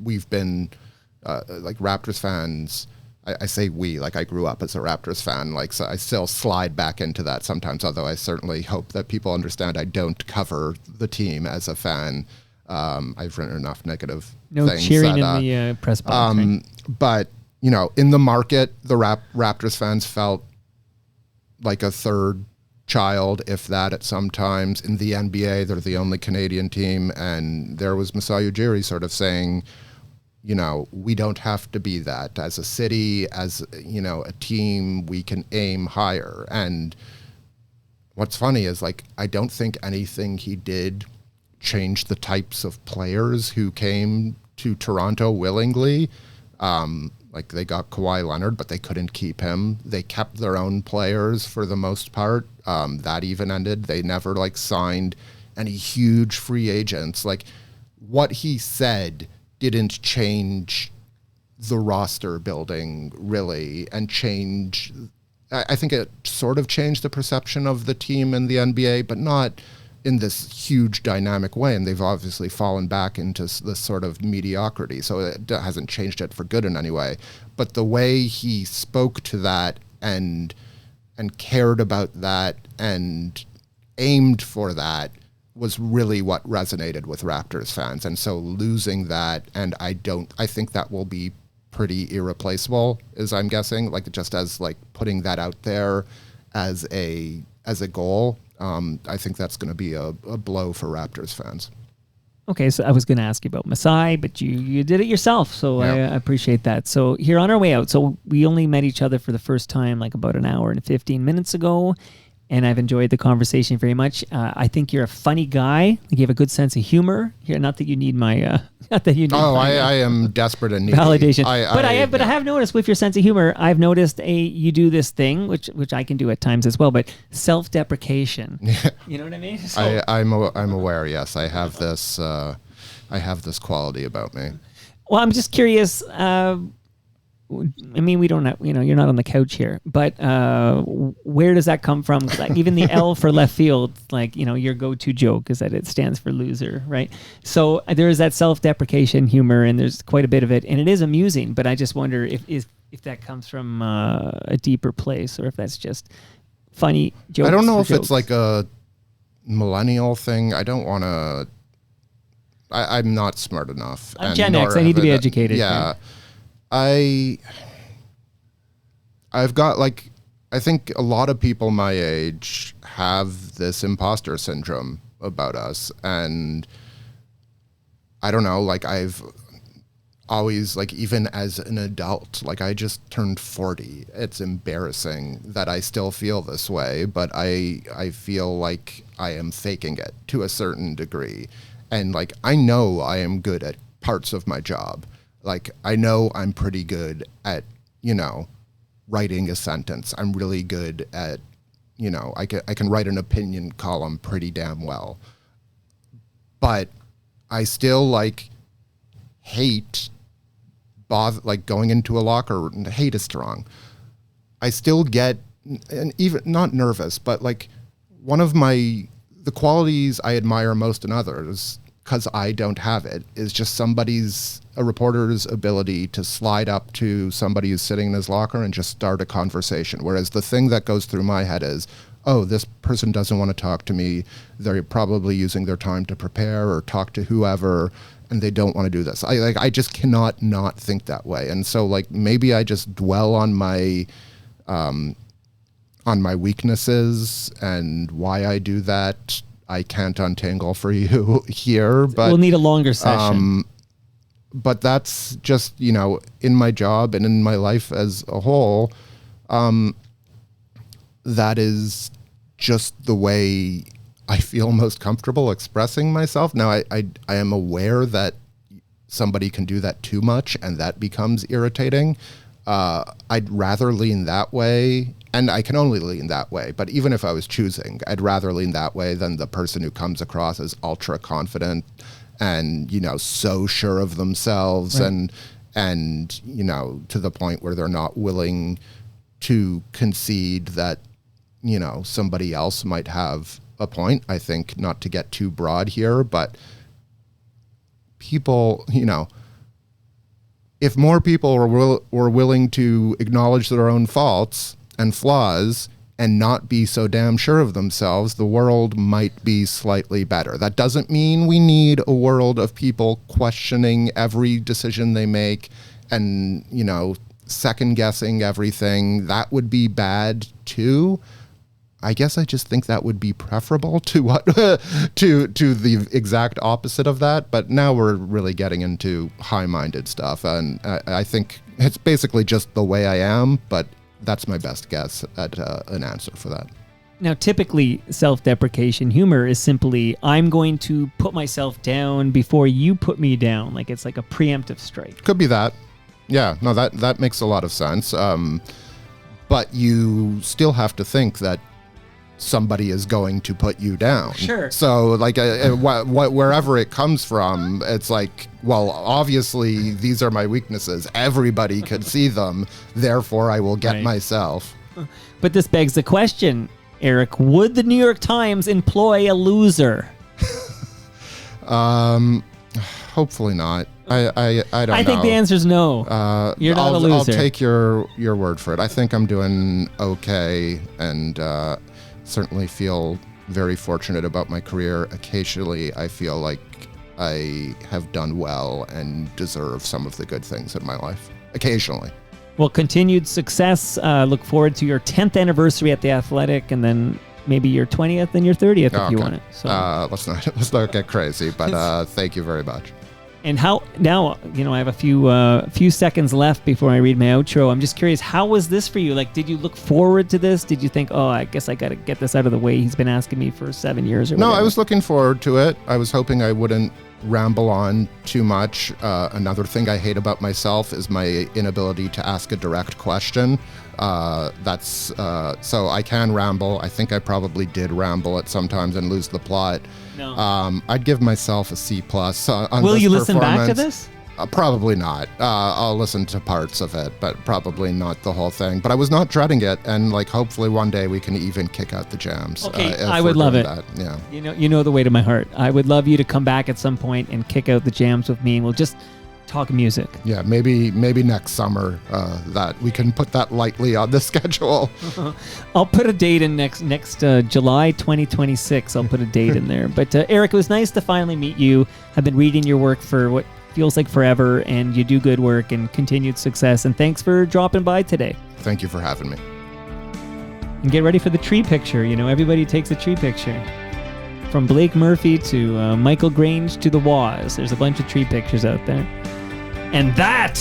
we've been like Raptors fans. I say we, like I grew up as a Raptors fan, like, so I still slide back into that sometimes, although I certainly hope that people understand I don't cover the team as a fan. I've written enough negative no things. Cheering in the press box. Right? But, in the market, the Raptors fans felt like a third child, if that, at some times. In the NBA, they're the only Canadian team, and there was Masai Ujiri sort of saying, we don't have to be that. As a city, as, a team, we can aim higher. And what's funny is, like, I don't think anything he did changed the types of players who came to Toronto willingly. Like, they got Kawhi Leonard, but they couldn't keep him. They kept their own players for the most part. That even ended. They never, signed any huge free agents. Like, what he said didn't change the roster building, really, and change... I think it sort of changed the perception of the team in the NBA, but not in this huge dynamic way, and they've obviously fallen back into this sort of mediocrity, so it hasn't changed it for good in any way. But the way he spoke to that and cared about that and aimed for that was really what resonated with Raptors fans. And so losing that, and I think that will be pretty irreplaceable, as I'm guessing, like just as like putting that out there as a goal. I think that's going to be a blow for Raptors fans. Okay, so I was going to ask you about Masai, but you did it yourself, so Yeah. I appreciate that. So here on our way out, so we only met each other for the first time like about an hour and 15 minutes ago, and I've enjoyed the conversation very much. I think you're a funny guy. You have a good sense of humor. Here, not that you need my, not that you need. I am desperate and needy. Validation. I yeah. have noticed with your sense of humor, I've noticed you do this thing, which I can do at times as well, but self-deprecation. You know what I mean? So, I'm aware. Yes, I have this quality about me. well, I'm just curious. I mean, we don't have, you're not on the couch here, but where does that come from? 'Cause like, even the L for left field, like, your go-to joke is that it stands for loser, right? So there is that self-deprecation humor, and there's quite a bit of it, and it is amusing, but I just wonder if that comes from a deeper place, or if that's just funny jokes. I don't know for if jokes. it's like a millennial thing. I don't want to. I'm not smart enough. I'm Gen X. I need to be educated. Yeah. I've got like, I think a lot of people my age have this imposter syndrome about us. And I don't know, like I've always, like even as an adult, like I just turned 40. It's embarrassing that I still feel this way, but I feel like I am faking it to a certain degree. And like, I know I am good at parts of my job. Like, I know I'm pretty good at, writing a sentence. I'm really good at, I can write an opinion column pretty damn well. But I still like hate going into a locker. Hate is strong. I still get, and even not nervous, but like one of the qualities I admire most in others, because I don't have it, is just a reporter's ability to slide up to somebody who's sitting in his locker and just start a conversation. Whereas the thing that goes through my head is, oh, this person doesn't want to talk to me. They're probably using their time to prepare or talk to whoever, and they don't want to do this. I just cannot not think that way. And so like maybe I just dwell on my weaknesses and why I do that. I can't untangle for you here, but we'll need a longer session. But that's just, in my job and in my life as a whole, that is just the way I feel most comfortable expressing myself. Now, I am aware that somebody can do that too much and that becomes irritating. I'd rather lean that way, and I can only lean that way. But even if I was choosing, I'd rather lean that way than the person who comes across as ultra confident and, so sure of themselves, right. and to the point where they're not willing to concede that, somebody else might have a point. I think, not to get too broad here, but people, if more people were willing to acknowledge their own faults and flaws and not be so damn sure of themselves, the world might be slightly better. That doesn't mean we need a world of people questioning every decision they make and, second guessing everything. That would be bad too. I guess I just think that would be preferable to what to the exact opposite of that. But now we're really getting into high-minded stuff, and I think it's basically just the way I am. But that's my best guess at an answer for that. Now, typically, self-deprecation humor is simply, I'm going to put myself down before you put me down. Like it's like a preemptive strike. Could be that. Yeah, no, that makes a lot of sense. But you still have to think that somebody is going to put you down. Sure. So like wherever it comes from, it's like, well, obviously these are my weaknesses. Everybody could see them. Therefore, I will get Right. myself. But this begs the question, Eric, would the New York Times employ a loser? Hopefully not. I don't know. I think the answer is no. You're not a loser. I'll take your word for it. I think I'm doing okay, and certainly feel very fortunate about my career. Occasionally, I feel like I have done well and deserve some of the good things in my life. Occasionally. Well, continued success. Look forward to your 10th anniversary at the Athletic, and then maybe your 20th and your 30th if you want it. So. Let's not get crazy, but thank you very much. And how now? I have a few seconds left before I read my outro. I'm just curious, how was this for you? Like, did you look forward to this? Did you think, oh, I guess I got to get this out of the way? He's been asking me for 7 years or whatever. No, I was looking forward to it. I was hoping I wouldn't ramble on too much. Another thing I hate about myself is my inability to ask a direct question. So I can ramble. I think I probably did ramble at sometimes and lose the plot. No. I'd give myself a C+ on Will this you listen back to performance. this? Probably not. I'll listen to parts of it, but probably not the whole thing. But I was not dreading it, and hopefully one day we can even kick out the jams. Okay, if I we're would love doing it. That. Yeah. You know the way to my heart. I would love you to come back at some point and kick out the jams with me, and we'll just talk music. Yeah, maybe next summer that we can put that lightly on the schedule. I'll put a date in next July 2026. I'll put a date in there. But Eric, it was nice to finally meet you. I've been reading your work for what feels like forever, and you do good work and continued success. And thanks for dropping by today. Thank you for having me. And get ready for the tree picture. Everybody takes a tree picture. From Blake Murphy to Michael Grange to the Waz. There's a bunch of tree pictures out there. And that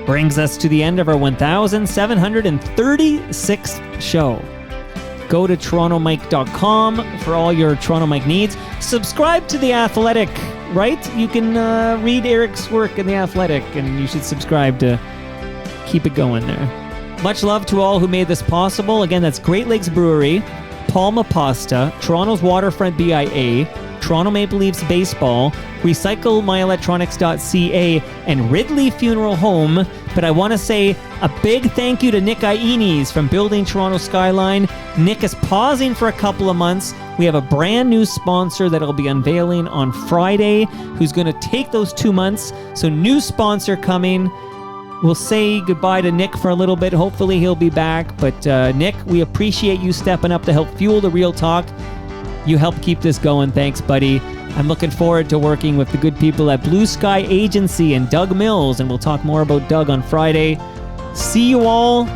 brings us to the end of our 1736th show. Go to torontomike.com for all your Toronto Mike needs. Subscribe to The Athletic, right? You can read Eric's work in The Athletic, and you should subscribe to keep it going there. Much love to all who made this possible. Again, that's Great Lakes Brewery, Palma Pasta, Toronto's Waterfront BIA, Toronto Maple Leafs Baseball, RecycleMyElectronics.ca, and Ridley Funeral Home. But I want to say a big thank you to Nick Iones from Building Toronto Skyline. Nick is pausing for a couple of months. We have a brand new sponsor that will be unveiling on Friday who's going to take those 2 months. So new sponsor coming. We'll say goodbye to Nick for a little bit. Hopefully he'll be back. But Nick, we appreciate you stepping up to help fuel the real talk. You help keep this going. Thanks, buddy. I'm looking forward to working with the good people at Blue Sky Agency and Doug Mills, and we'll talk more about Doug on Friday. See you all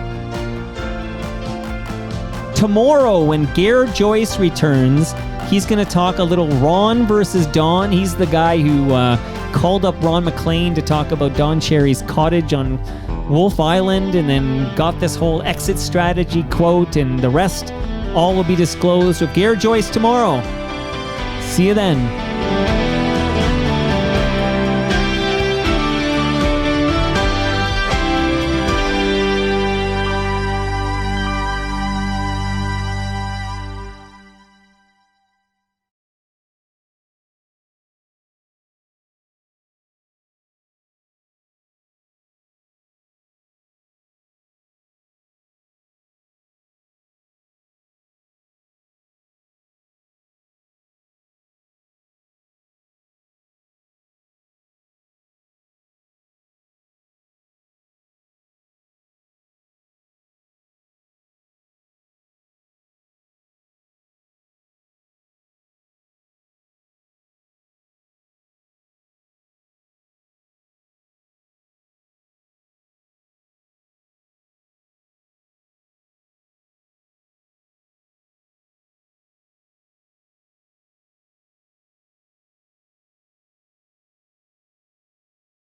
tomorrow when Gare Joyce returns. He's going to talk a little Ron versus Don. He's the guy who called up Ron McLean to talk about Don Cherry's cottage on Wolf Island, and then got this whole exit strategy quote, and the rest all will be disclosed with Gare Joyce tomorrow. See you then.